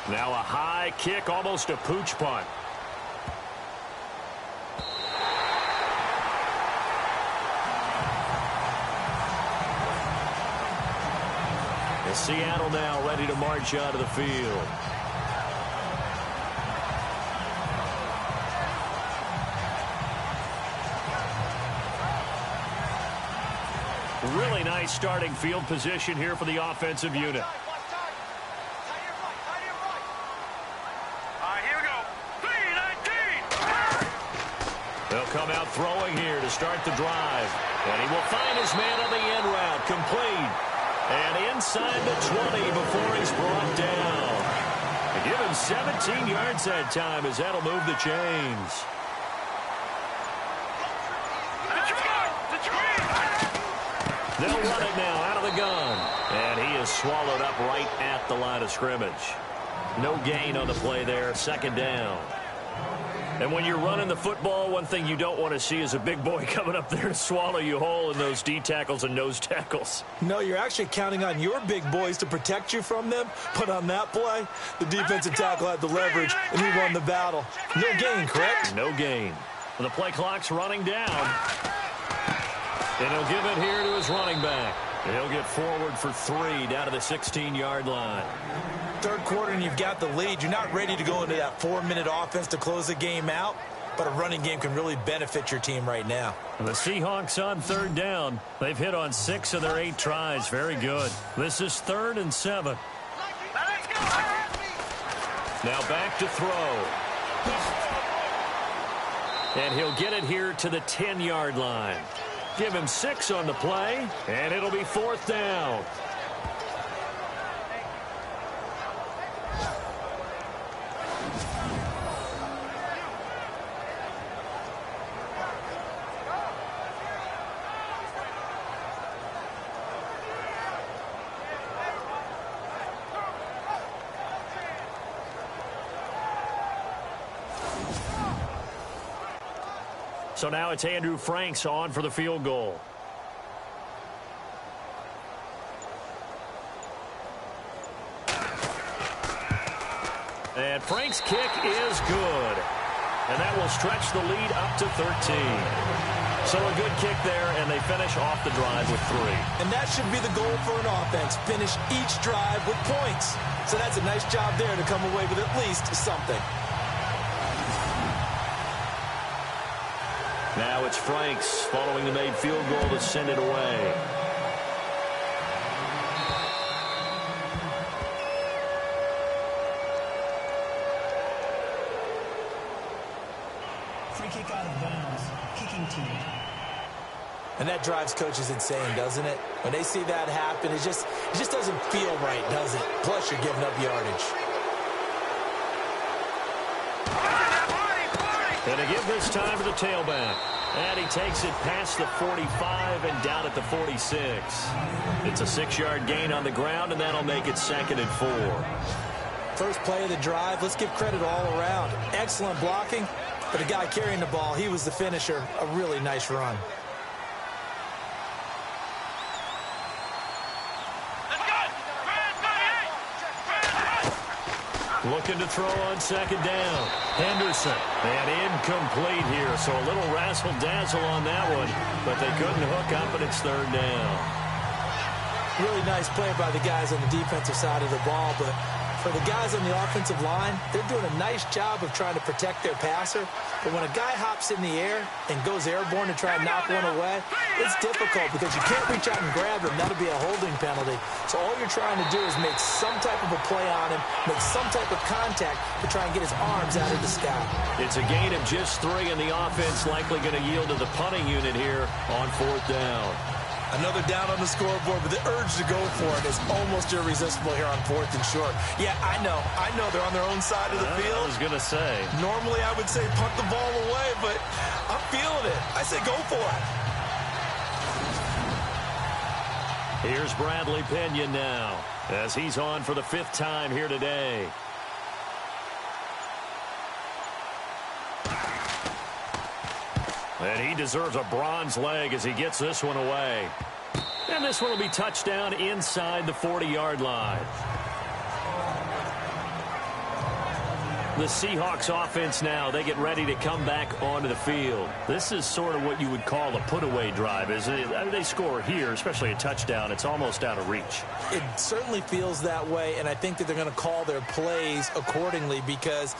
Now a high kick, almost a pooch punt. And Seattle now ready to march out of the field. Really nice starting field position here for the offensive unit. They'll come out throwing here to start the drive. And he will find his man on the end route. Complete. And inside the 20 before he's brought down. They give him 17 yards that time as that'll move the chains. They'll run it now out of the gun. And he is swallowed up right at the line of scrimmage. No gain on the play there. 2nd down. And when you're running the football, one thing you don't want to see is a big boy coming up there to swallow you whole in those D tackles and nose tackles.
No, you're actually counting on your big boys to protect you from them. But on that play, the defensive tackle had the leverage, and he won the battle. No gain, correct?
No gain. The play clock's running down. And he'll give it here to his running back. And he'll get forward for 3 down to the 16-yard line.
3rd quarter and you've got the lead. You're not ready to go into that 4-minute offense to close the game out, but a running game can really benefit your team right now.
The Seahawks on 3rd down. They've hit on 6 of their 8 tries. Very good. This is 3rd and 7. Now back to throw. And he'll get it here to the 10-yard line. Give him 6 on the play, and it'll be 4th down. So now it's Andrew Franks on for the field goal. And Frank's kick is good. And that will stretch the lead up to 13. So a good kick there, and they finish off the drive with 3.
And that should be the goal for an offense. Finish each drive with points. So that's a nice job there to come away with at least something.
Now it's Franks following the made field goal to send it away.
Free kick out of bounds. Kicking team.
And that drives coaches insane, doesn't it? When they see that happen, it just doesn't feel right, does it? Plus, you're giving up yardage.
And to give this time to the tailback. And he takes it past the 45 and down at the 46. It's a 6-yard gain on the ground, and that'll make it 2nd and 4.
First play of the drive, let's give credit all around. Excellent blocking, but the guy carrying the ball, he was the finisher. A really nice run.
Looking to throw on 2nd down. Henderson. And incomplete here, so a little razzle-dazzle on that one, but they couldn't hook up, and it's 3rd down.
Really nice play by the guys on the defensive side of the ball, but for the guys on the offensive line, they're doing a nice job of trying to protect their passer. But when a guy hops in the air and goes airborne to try and knock one away, it's difficult because you can't reach out and grab him. That'll be a holding penalty. So all you're trying to do is make some type of a play on him, make some type of contact to try and get his arms out of the sky.
It's a gain of just 3, and the offense likely going to yield to the punting unit here on 4th down.
Another down on the scoreboard, but the urge to go for it is almost irresistible here on 4th and short. Yeah, I know they're on their own side of the field.
I was going to say.
Normally I would say punt the ball away, but I'm feeling it. I say go for it.
Here's Bradley Pinion now, as he's on for the 5th time here today. And he deserves a bronze leg as he gets this one away. And this one will be touchdown inside the 40-yard line. The Seahawks offense now, they get ready to come back onto the field. This is sort of what you would call a put-away drive, isn't it? I mean, they score here, especially a touchdown. It's almost out of reach.
It certainly feels that way, and I think that they're going to call their plays accordingly because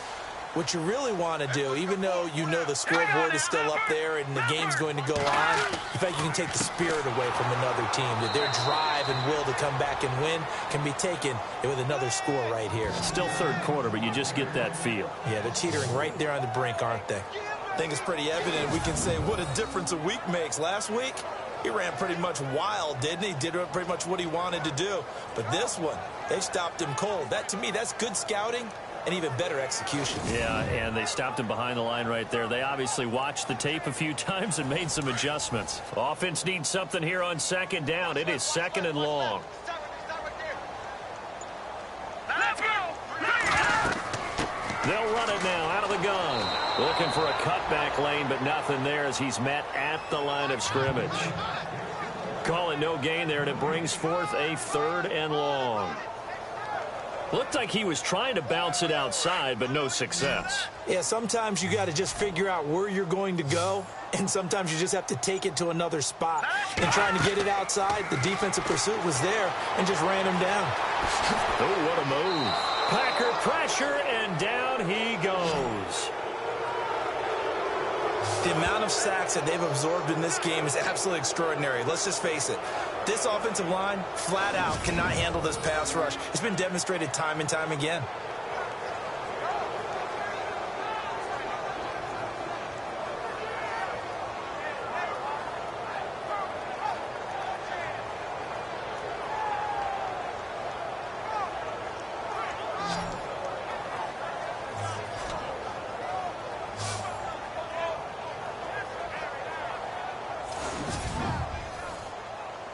what you really want to do, even though you know the scoreboard is still up there and the game's going to go on, in fact, you can take the spirit away from another team. That their drive and will to come back and win can be taken with another score right here.
Still 3rd quarter, but you just get that feel.
Yeah, they're teetering right there on the brink, aren't they? I think it's pretty evident. We can say what a difference a week makes. Last week, he ran pretty much wild, didn't he? Did pretty much what he wanted to do. But this one, they stopped him cold. That, to me, that's good scouting and even better execution.
Yeah, and they stopped him behind the line right there. They obviously watched the tape a few times and made some adjustments. Offense needs something here on 2nd down. It is 2nd and long.
Let's go!
They'll run it now out of the gun. Looking for a cutback lane, but nothing there as he's met at the line of scrimmage. Calling no gain there, and it brings forth a 3rd and long. Looked like he was trying to bounce it outside, but no success.
Yeah, sometimes you got to just figure out where you're going to go, and sometimes you just have to take it to another spot. And trying to get it outside, the defensive pursuit was there and just ran him down.
Oh, what a move. Packer pressure, and down he goes.
The amount of sacks that they've absorbed in this game is absolutely extraordinary. Let's just face it. This offensive line, flat out, cannot handle this pass rush. It's been demonstrated time and time again.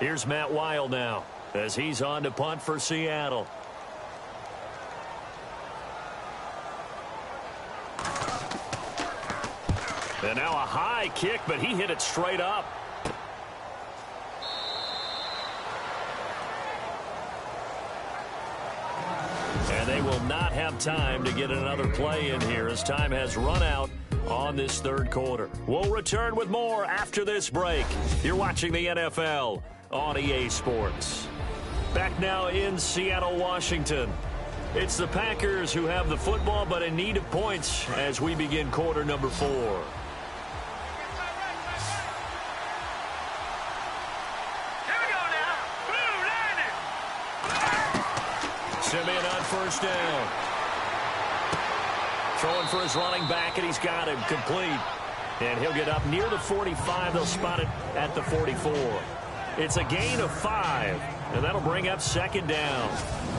Here's Matt Wild now as he's on to punt for Seattle. And now a high kick, but he hit it straight up. And they will not have time to get another play in here as time has run out on this 3rd quarter. We'll return with more after this break. You're watching the NFL on EA Sports. Back now in Seattle, Washington. It's the Packers who have the football but in need of points as we begin quarter number 4.
Here we go now. Blue landing.
Simeon on 1st down. Throwing for his running back, and he's got him complete. And he'll get up near the 45. They'll spot it at the 44. It's a gain of 5, and that'll bring up second down.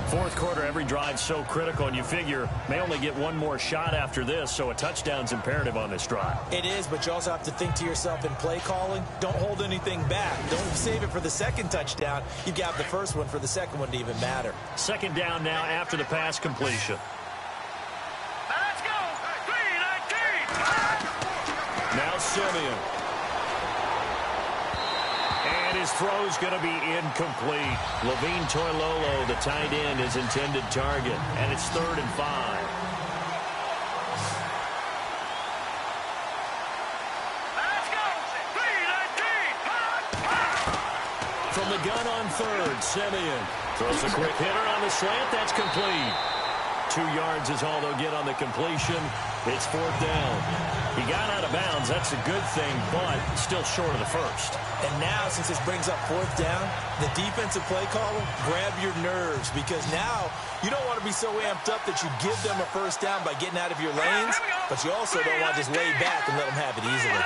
Fourth quarter, every drive so critical, and you figure may only get one more shot after this, so a touchdown's imperative on this drive.
It is, but you also have to think to yourself in play calling, don't hold anything back. Don't save it for the second touchdown. You've got the first one for the second one to even matter.
Second down now after the pass completion.
Let's go. 3-19.
Now Simeon. And his throw's going to be incomplete. Levine Toilolo, the tight end, his intended target. And it's 3rd and 5.
Let's go. 3-19.
From the gun on 3rd, Simeon throws a quick hitter on the slant. That's complete. 2 yards is all they'll get on the completion. It's 4th down. He got out of bounds. That's a good thing, but still short of the first.
And now, since this brings up 4th down, the defensive play caller, grab your nerves, because now you don't want to be so amped up that you give them a first down by getting out of your lanes, but you also don't want to just lay back and let them have it easily.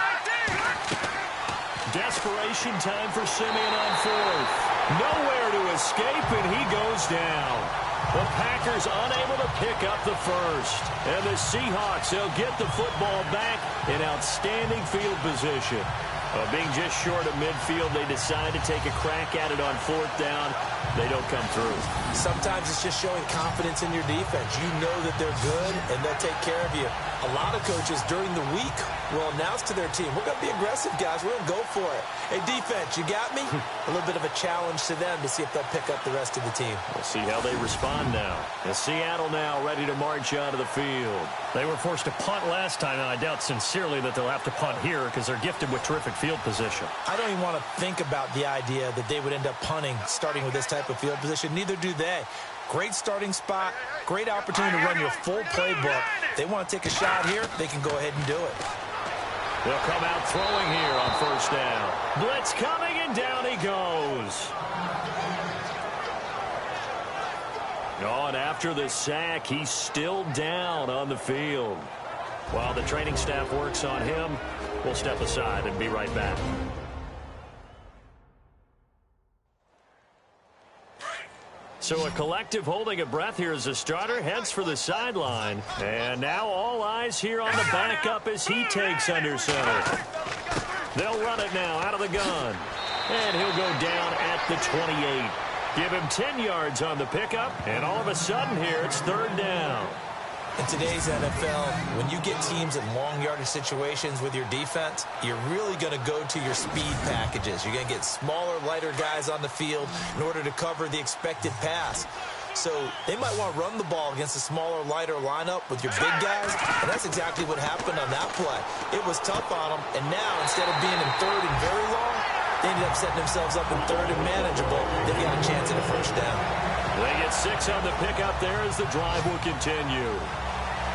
Desperation time for Simeon on 4th. Nowhere to escape, and he goes down. The Packers unable to pick up the first. And the Seahawks, they'll get the football back in outstanding field position. Being just short of midfield, they decide to take a crack at it on 4th down. They don't come through.
Sometimes it's just showing confidence in your defense. You know that they're good, and they'll take care of you. A lot of coaches during the week will announce to their team, we're going to be aggressive, guys. We're going to go for it. Hey, defense, you got me? A little bit of a challenge to them to see if they'll pick up the rest of the team.
We'll see how they respond now. And Seattle now ready to march out of the field.
They were forced to punt last time, and I doubt sincerely that they'll have to punt here because they're gifted with terrific field position.
I don't even want to think about the idea that they would end up punting starting with this type of field position. Neither do they. Great starting spot, great opportunity to run your full playbook. They want to take a shot here, they can go ahead and do it.
They'll come out throwing here on 1st down. Blitz coming, and down he goes. Oh, and after the sack, he's still down on the field. While the training staff works on him, we'll step aside and be right back. So a collective holding of breath here as the starter heads for the sideline. And now all eyes here on the backup as he takes under center. They'll run it now out of the gun. And he'll go down at the 28. Give him 10 yards on the pickup. And all of a sudden here, it's 3rd down.
In today's NFL, when you get teams in long yardage situations with your defense, you're really going to go to your speed packages. You're going to get smaller, lighter guys on the field in order to cover the expected pass. So they might want to run the ball against a smaller, lighter lineup with your big guys, and that's exactly what happened on that play. It was tough on them, and now instead of being in 3rd and very long, they ended up setting themselves up in 3rd and manageable. They've got a chance at a first down.
They get 6 on the pickup there as the drive will continue.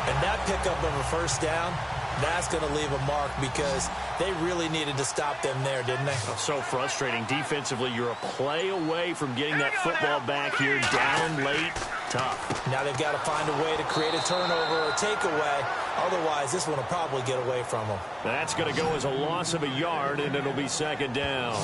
And that pickup of a first down, that's going to leave a mark because they really needed to stop them there, didn't they?
So frustrating. Defensively, you're a play away from getting that football back here down late. Tough.
Now they've got to find a way to create a turnover or a takeaway. Otherwise, this one will probably get away from them.
That's going to go as a loss of a yard, and it'll be 2nd down.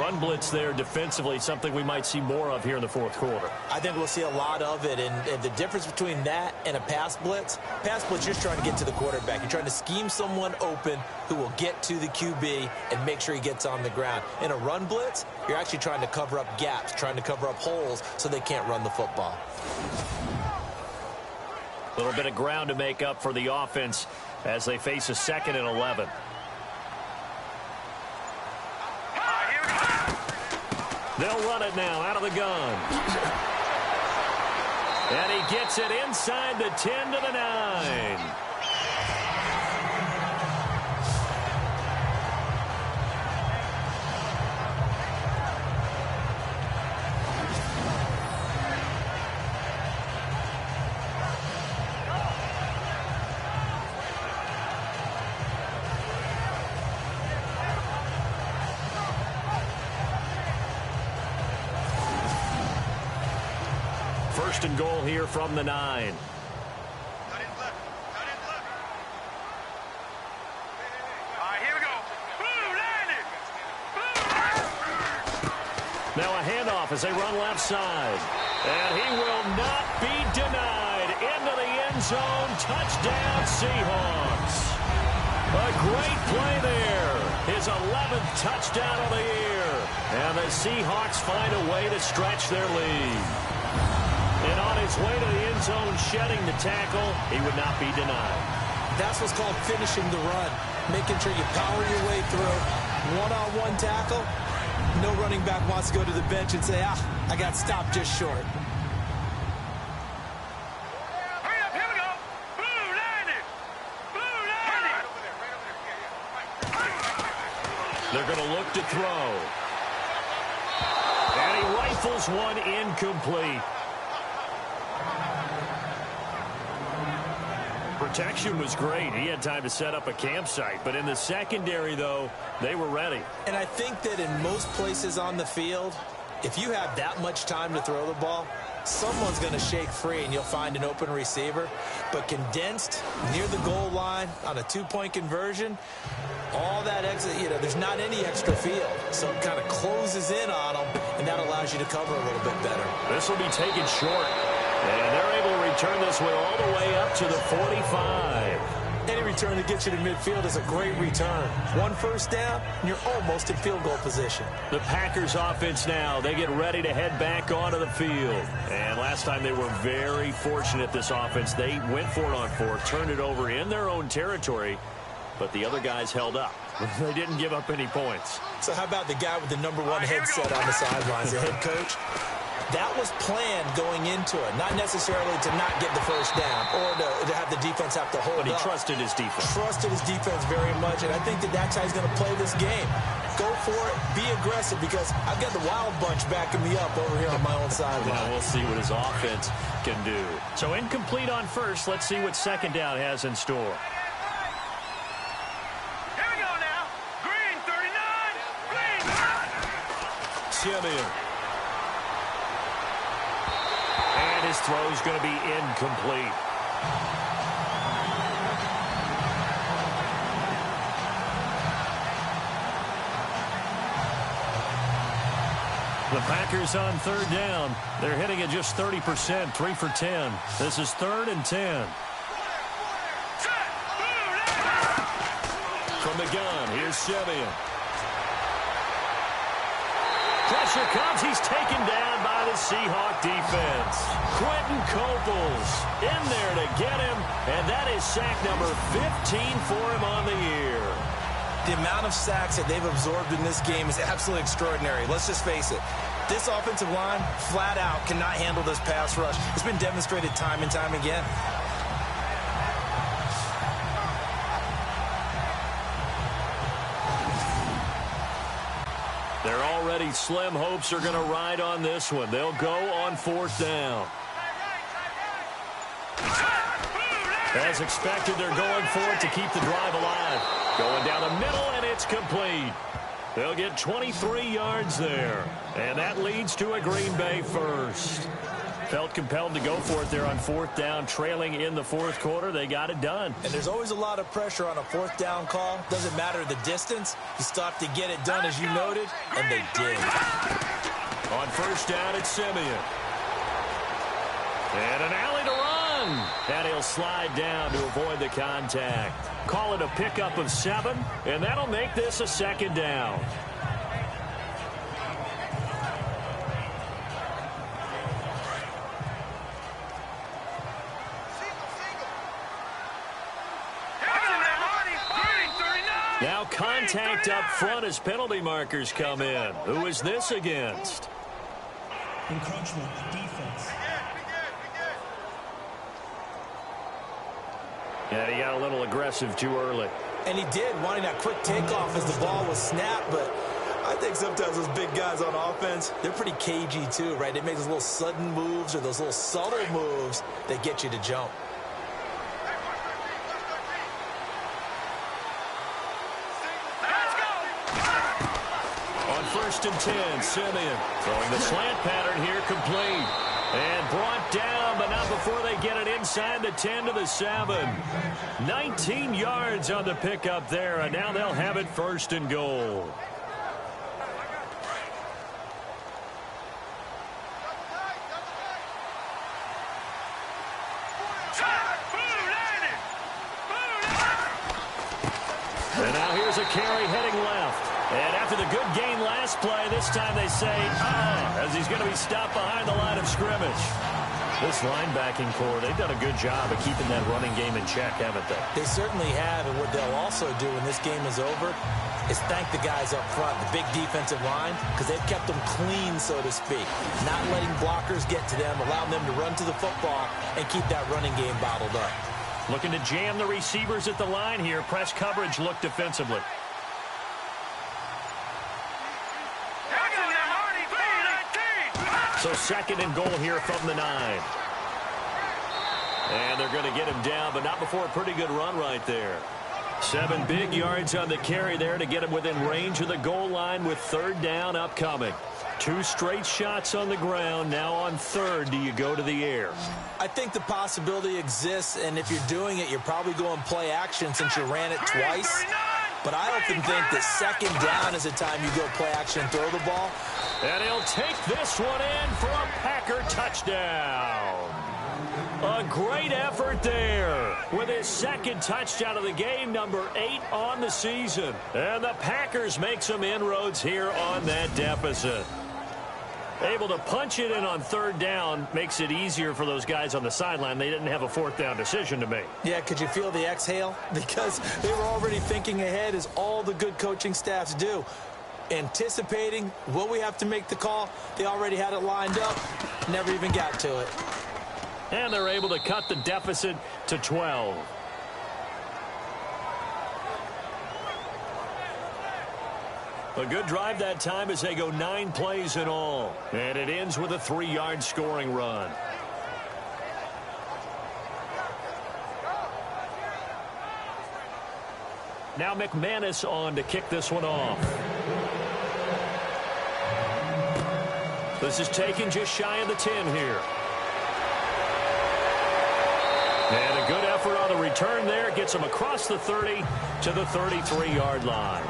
Run blitz there defensively, something we might see more of here in the 4th quarter.
I think we'll see a lot of it, and the difference between that and a pass blitz, you're just trying to get to the quarterback. You're trying to scheme someone open who will get to the QB and make sure he gets on the ground. In a run blitz, you're actually trying to cover up gaps, trying to cover up holes so they can't run the football.
A little bit of ground to make up for the offense as they face a 2nd and 11. They'll run it now out of the gun. And he gets it inside the 10 to the 9. First and goal here from the 9.
Now a handoff as they run left side. And he will not be denied. Into the end zone. Touchdown, Seahawks. A great play there. His 11th touchdown of the year. And the Seahawks find a way to stretch their lead. And on his way to the end zone, shedding the tackle, he would not be denied.
That's what's called finishing the run. Making sure you power your way through. One-on-one tackle. No running back wants to go to the bench and say, I got stopped just short.
Hurry up, here we go. Blue landed. Blue landed.
They're going to look to throw. And he rifles one incomplete. Protection was great. He had time to set up a campsite. But in the secondary, though, they were ready.
And I think that in most places on the field, if you have that much time to throw the ball, someone's going to shake free and you'll find an open receiver. But condensed near the goal line on a two-point conversion, all that exit, there's not any extra field. So it kind of closes in on them, and that allows you to cover a little bit better.
This will be taken short. And they're able to return this one all the way up to the 45.
Any return that gets you to midfield is a great return. One first down, and you're almost in field goal position.
The Packers offense now, they get ready to head back onto the field. And last time they were very fortunate, this offense. They went for it on fourth, turned it over in their own territory, but the other guys held up. They didn't give up any points.
So how about the guy with the number one headset on the sidelines, the head coach? That was planned going into it, not necessarily to not get the first down or to have the defense have to hold up.
But he trusted his defense.
Trusted his defense very much, and I think that's how he's going to play this game. Go for it, be aggressive, because I've got the wild bunch backing me up over here on my own sideline.
We'll see what his offense can do. So incomplete on first. Let's see what second down has in store.
Here we go now. Green 39. Green.
Simeon. And his throw is going to be incomplete. The Packers on third down. They're hitting at just 30%, 3 for 10. This is 3rd and 10. From the gun, here's Simeon. Pressure comes. He's taken down by the Seahawk defense. Quentin Coples in there to get him, and that is sack number 15 for him on the year.
The amount of sacks that they've absorbed in this game is absolutely extraordinary. Let's just face it. This offensive line, flat out, cannot handle this pass rush. It's been demonstrated time and time again.
They're already slim hopes are going to ride on this one. They'll go on 4th down. As expected, they're going for it to keep the drive alive. Going down the middle, and it's complete. They'll get 23 yards there. And that leads to a Green Bay first. Felt compelled to go for it there on 4th down, trailing in the 4th quarter. They got it done.
And there's always a lot of pressure on a 4th down call. Doesn't matter the distance. You stop to get it done, as you noted, and they did.
On 1st down, it's Simeon. And an alley to run. And he'll slide down to avoid the contact. Call it a pickup of 7, and that'll make this a 2nd down. Now contact up front as penalty markers come in. Who is this against?
Encroachment, defense.
Yeah, he got a little aggressive too early.
And he did, wanting that quick takeoff as the ball was snapped, but I think sometimes those big guys on offense, they're pretty cagey too, right? They make those little sudden moves or those little subtle moves that get you to jump.
On 1st and 10, Simeon throwing the slant pattern here, complete. And brought down, but not before they get it inside the 10 to the 7. 19 yards on the pickup there, and now they'll have it 1st and goal. And now here's a carry heading left. And after the good gain last play, this time they say, as he's going to be stopped behind the line of scrimmage. This linebacking core, they've done a good job of keeping that running game in check, haven't they?
They certainly have, and what they'll also do when this game is over is thank the guys up front, the big defensive line, because they've kept them clean, so to speak. Not letting blockers get to them, allowing them to run to the football and keep that running game bottled up.
Looking to jam the receivers at the line here. Press coverage look defensively. So second and goal here from the 9. And they're going to get him down, but not before a pretty good run right there. 7 big yards on the carry there to get him within range of the goal line with third down upcoming. 2 straight shots on the ground. Now on third, do you go to the air?
I think the possibility exists, and if you're doing it, you're probably going play action since you ran it twice. But I often think that second down is the time you go play action and throw the ball.
And he'll take this one in for a Packer touchdown. A great effort there with his second touchdown of the game, number 8 on the season. And the Packers make some inroads here on that deficit. Able to punch it in on third down makes it easier for those guys on the sideline. They didn't have a fourth down decision to make.
Yeah, could you feel the exhale? Because they were already thinking ahead, as all the good coaching staffs do. Anticipating, will we have to make the call? They already had it lined up, never even got to it.
And they're able to cut the deficit to 12. A good drive that time as they go 9 plays in all. And it ends with a 3-yard scoring run. Now McManus on to kick this one off. This is taken just shy of the 10 here. And a good effort on the return there. Gets him across the 30 to the 33-yard line.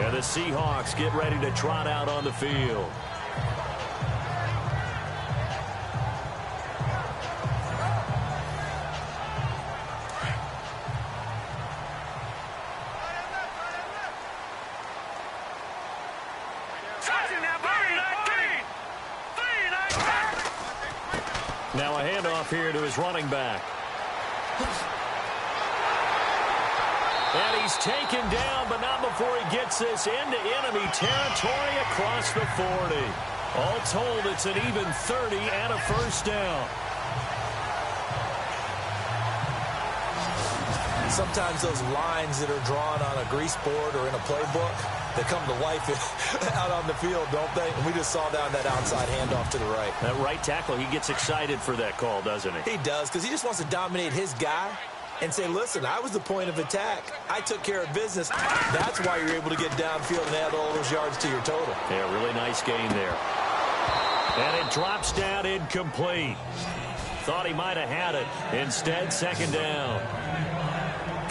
And the Seahawks get ready to trot out on the field. Now a handoff here to his running back. And he's taken down, but not before he gets this into enemy territory across the 40. All told, it's an even 30 and a first down.
Sometimes those lines that are drawn on a grease board or in a playbook, they come to life out on the field, don't they? And we just saw down that outside handoff to the right.
That right tackle, he gets excited for that call, doesn't he?
He does, because he just wants to dominate his guy and say, listen, I was the point of attack. I took care of business. That's why you're able to get downfield and add all those yards to your total.
Yeah, really nice gain there. And it drops down incomplete. Thought he might have had it. Instead, second down.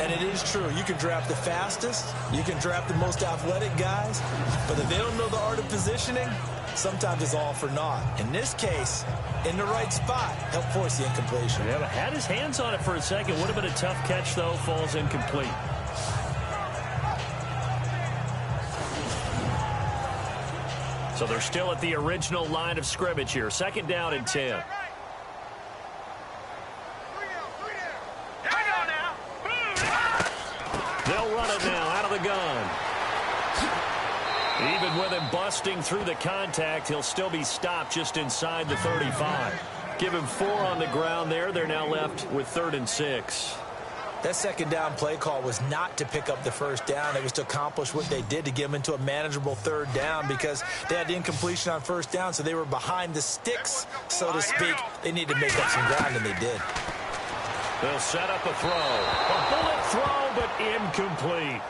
And it is true. You can draft the fastest. You can draft the most athletic guys. But if they don't know the art of positioning, sometimes it's all for naught. In this case, in the right spot, help force the incompletion.
Yeah, but had his hands on it for a second. Would have been a tough catch, though. Falls incomplete. So they're still at the original line of scrimmage here. Second down and 10. They'll run it now out of the gun. Even with him busting through the contact, he'll still be stopped just inside the 35. Give him 4 on the ground there. They're now left with 3rd and 6.
That second down play call was not to pick up the first down. It was to accomplish what they did, to get them into a manageable 3rd down, because they had the incompletion on first down, so they were behind the sticks, so to speak. They needed to make up some ground, and they did.
They'll set up a throw. A bullet throw, but incomplete.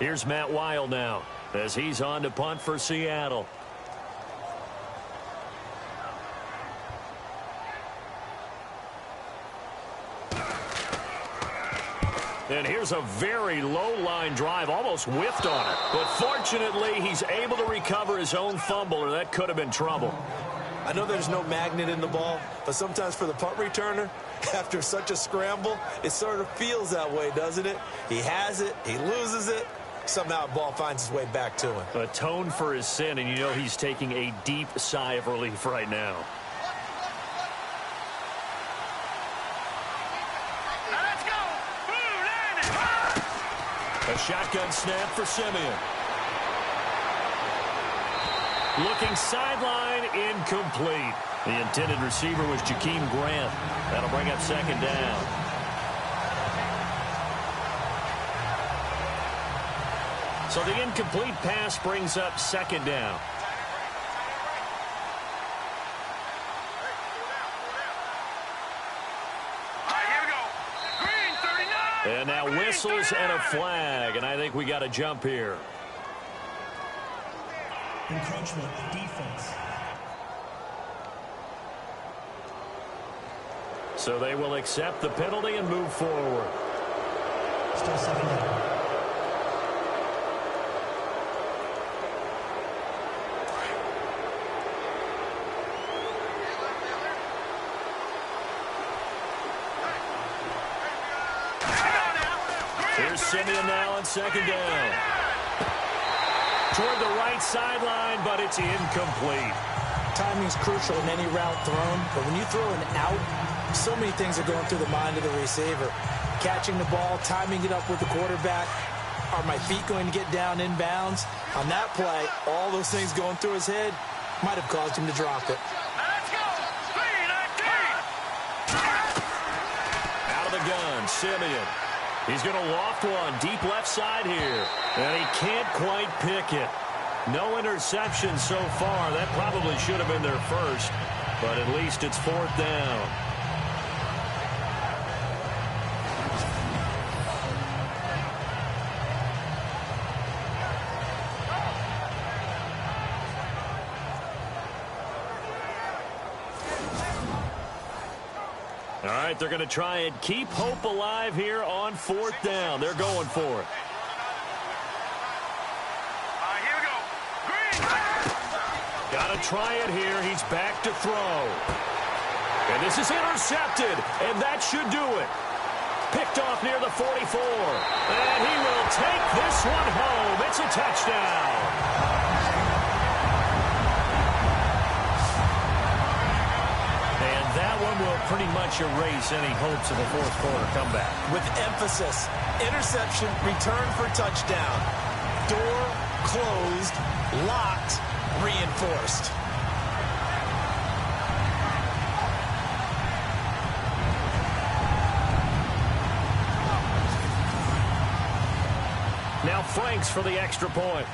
Here's Matt Weil now as he's on to punt for Seattle.
And here's a very low-line drive, almost whiffed on it. But fortunately, he's able to recover his own fumble, or that could have been trouble.
I know there's no magnet in the ball, but sometimes for the punt returner, after such a scramble, it sort of feels that way, doesn't it? He has it, he loses it, somehow the ball finds its way back to him.
Atone for his sin, and you know he's taking a deep sigh of relief right now.
Let's go! Blue landing!
A shotgun snap for Simeon. Looking sideline, incomplete. The intended receiver was Jakeem Grant. That'll bring up second down. So the incomplete pass brings up second down.
All right, here we go. Green 39.
And now whistles and a flag, and I think we got a jump here.
Encroachment defense.
So they will accept the penalty and move forward.
Still second down.
Here's Simeon now on second down. Toward the right sideline, but it's incomplete.
Timing's crucial in any route thrown, but when you throw an out, so many things are going through the mind of the receiver. Catching the ball, timing it up with the quarterback. Are my feet going to get down inbounds? On that play, all those things going through his head might have caused him to drop it.
Let's go! Green 19.
Out of the gun, Simeon. He's going to loft one deep left side here. And he can't quite pick it. No interception so far. That probably should have been their first. But at least it's fourth down. All right, they're going to try and keep hope alive here on fourth down. They're going for it.
All right, here we go. Green.
Got to try it here. He's back to throw. And this is intercepted, and that should do it. Picked off near the 44. And he will take this one home. It's a touchdown. That one will pretty much erase any hopes of a fourth quarter comeback.
With emphasis, interception, return for touchdown. Door closed, locked, reinforced.
Now Franks for the extra point.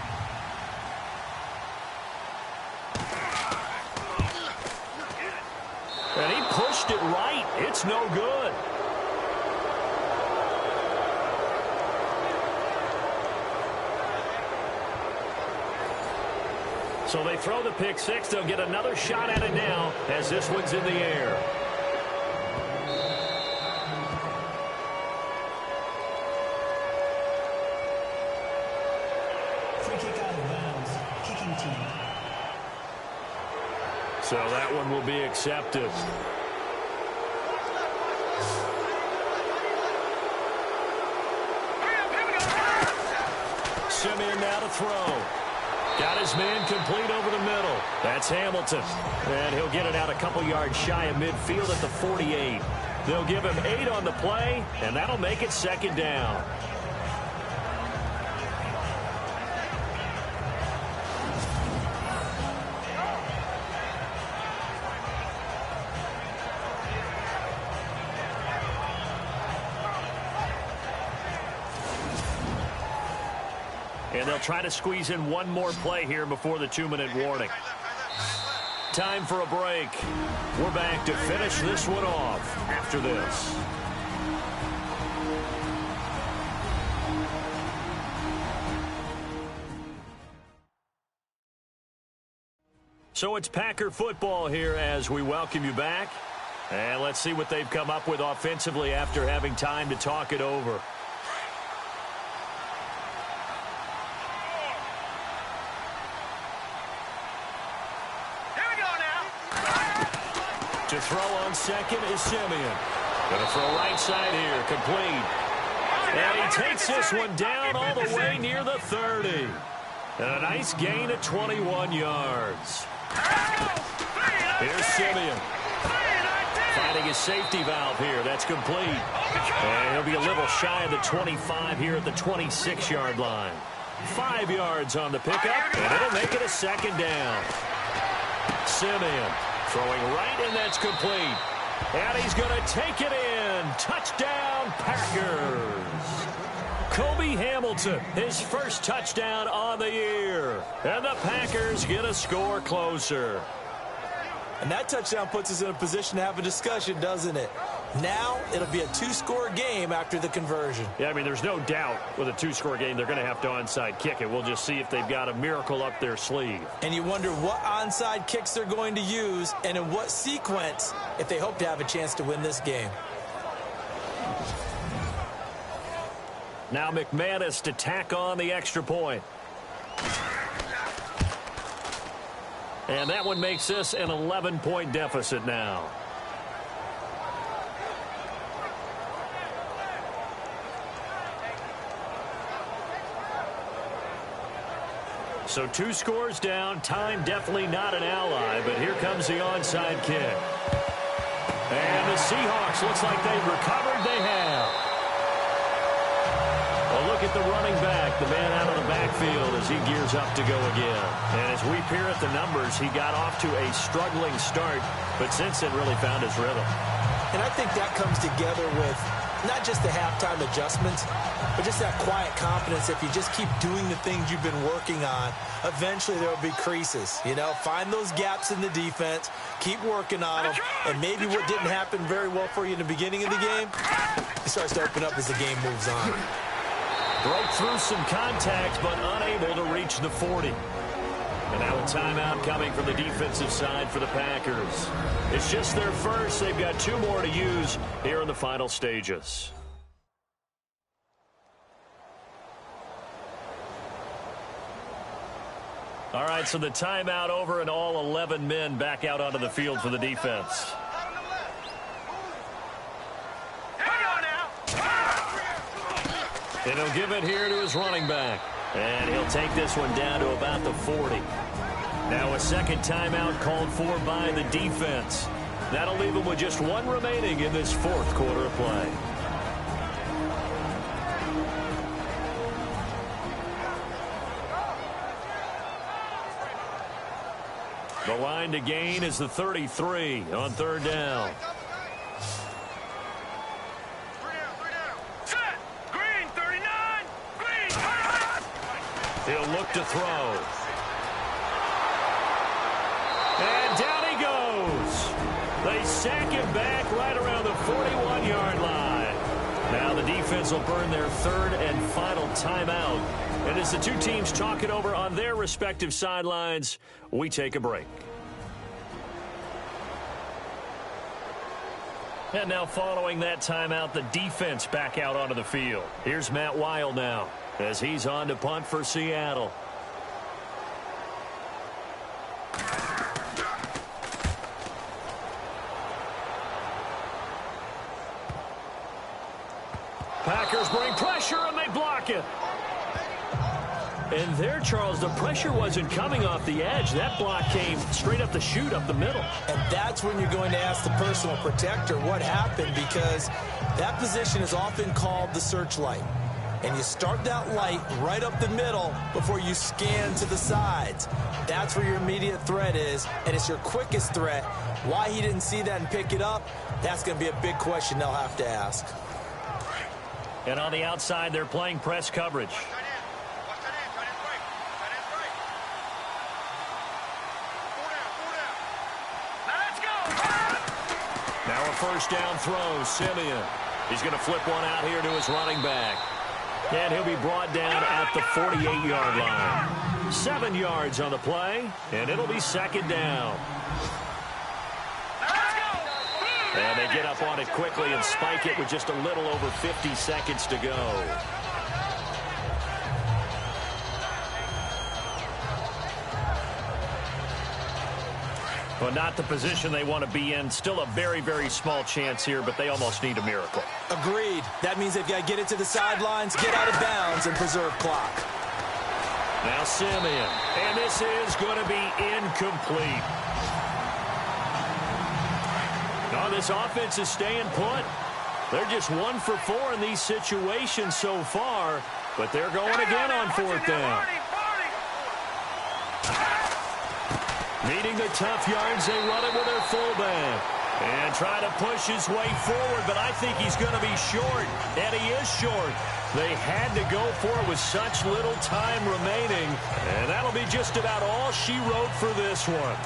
And he pushed it right. It's no good. So they throw the pick six. They'll get another shot at it now as this one's in the air.
Free kick out of bounds. Kicking team.
So that one will be accepted. Simeon now to throw. Got his man complete over the middle. That's Hamilton. And he'll get it out a couple yards shy of midfield at the 48. They'll give him 8 on the play, and that'll make it second down. And they'll try to squeeze in one more play here before the 2-minute warning. Time for a break. We're back to finish this one off after this. So it's Packer football here as we welcome you back. And let's see what they've come up with offensively after having time to talk it over. To throw on second is Simeon. Going to throw right side here. Complete. And he takes this one down all the way near the 30. And a nice gain of 21 yards. Here's Simeon. Finding his safety valve here. That's complete. And he'll be a little shy of the 25 here at the 26-yard line. 5 yards on the pickup, and it'll make it a second down. Simeon throwing right, and that's complete. And he's going to take it in. Touchdown, Packers. Kobe Hamilton, his first touchdown on the year. And the Packers get a score closer.
And that touchdown puts us in a position to have a discussion, doesn't it? Now it'll be a two-score game after the conversion.
Yeah, I mean, there's no doubt with a two-score game they're going to have to onside kick it. We'll just see if they've got a miracle up their sleeve.
And you wonder what onside kicks they're going to use and in what sequence if they hope to have a chance to win this game.
Now McManus to tack on the extra point. And that one makes this an 11-point deficit now. So 2 scores down. Time definitely not an ally, but here comes the onside kick. And the Seahawks, looks like they've recovered. They have. Well, look at the running back, the man out of the backfield as he gears up to go again. And as we peer at the numbers, he got off to a struggling start, but since then really found his rhythm.
And I think that comes together with not just the halftime adjustments, but just that quiet confidence. If you just keep doing the things you've been working on, eventually there will be creases. You know, find those gaps in the defense, keep working on them, and maybe what didn't happen very well for you in the beginning of the game, it starts to open up as the game moves on.
Broke through some contact, but unable to reach the 40. And now a timeout coming from the defensive side for the Packers. It's just their first. They've got 2 more to use here in the final stages. All right, so the timeout over and all 11 men back out onto the field for the defense. And he'll give it here to his running back. And he'll take this one down to about the 40. Now a second timeout called for by the defense. That'll leave him with just 1 remaining in this 4th quarter of play. The line to gain is the 33 on 3rd down. He'll look to throw. And down he goes. They sack him back right around the 41-yard line. Now the defense will burn their 3rd and final timeout. And as the 2 teams talk it over on their respective sidelines, we take a break. And now following that timeout, the defense back out onto the field. Here's Matt Weil now as he's on to punt for Seattle. Packers bring pressure and they block it. And there, Charles, the pressure wasn't coming off the edge. That block came straight up the chute up the middle.
And that's when you're going to ask the personal protector what happened, because that position is often called the searchlight. And you start that light right up the middle before you scan to the sides. That's where your immediate threat is, and it's your quickest threat. Why he didn't see that and pick it up, that's going to be a big question they'll have to ask.
And on the outside, they're playing press coverage. Now a first down throw, Simeon. He's going to flip one out here to his running back. And he'll be brought down at the 48-yard line. 7 yards on the play, and it'll be 2nd down. And they get up on it quickly and spike it with just a little over 50 seconds to go.
Well, not the position they want to be in. Still a very, very small chance here, but they almost need a miracle.
Agreed. That means they've got to get it to the sidelines, get out of bounds, and preserve clock.
Now Simeon, and this is going to be incomplete. No, this offense is staying put. They're just 1 for 4 in these situations so far, but they're going again on 4th down. Needing the tough yards, they run it with their fullback. And try to push his way forward, but I think he's going to be short. And he is short. They had to go for it with such little time remaining. And that'll be just about all she wrote for this one.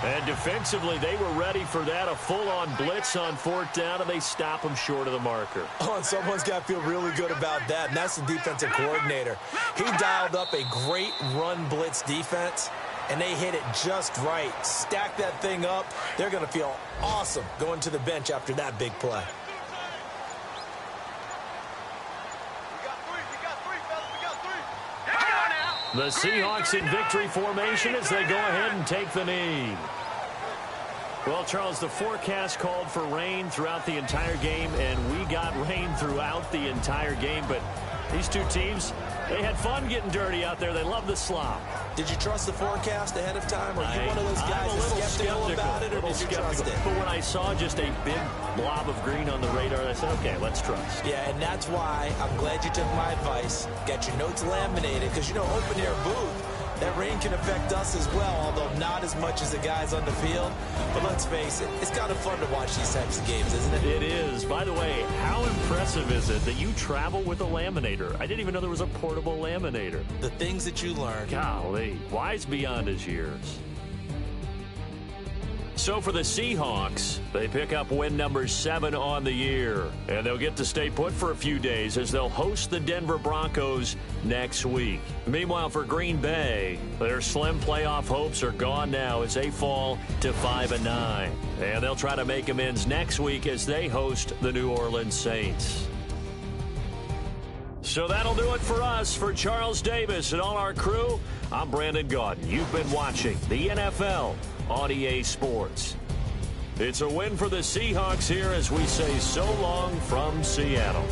And defensively, they were ready for that. A full-on blitz on 4th down, and they stop him short of the marker.
Oh, and someone's got to feel really good about that, and that's the defensive coordinator. He dialed up a great run blitz defense, and they hit it just right. Stack that thing up. They're going to feel awesome going to the bench after that big play.
The Seahawks in victory formation as they go ahead and take the knee. Well, Charles, the forecast called for rain throughout the entire game, and we got rain throughout the entire game. But these two teams, they had fun getting dirty out there. They love the slop.
Did you trust the forecast ahead of time? Or are you one of those guys that's skeptical about it, or did you trust it?
But when I saw just a big blob of green on the radar, I said, okay, let's trust.
Yeah, and that's why I'm glad you took my advice. Got your notes laminated, because, you know, open air booth, that rain can affect us as well, although not as much as the guys on the field. But let's face it, it's kind of fun to watch these types of games, isn't it?
It is. By the way, how impressive is it that you travel with a laminator? I didn't even know there was a portable laminator.
The things that you learn.
Golly, wise beyond his years. So for the Seahawks, they pick up win number 7 on the year. And they'll get to stay put for a few days as they'll host the Denver Broncos next week. Meanwhile, for Green Bay, their slim playoff hopes are gone now as they fall to 5-9. And they'll try to make amends next week as they host the New Orleans Saints. So that'll do it for us. For Charles Davis and all our crew, I'm Brandon Gaudin. You've been watching the NFL on EA Sports. It's a win for the Seahawks here as we say so long from Seattle.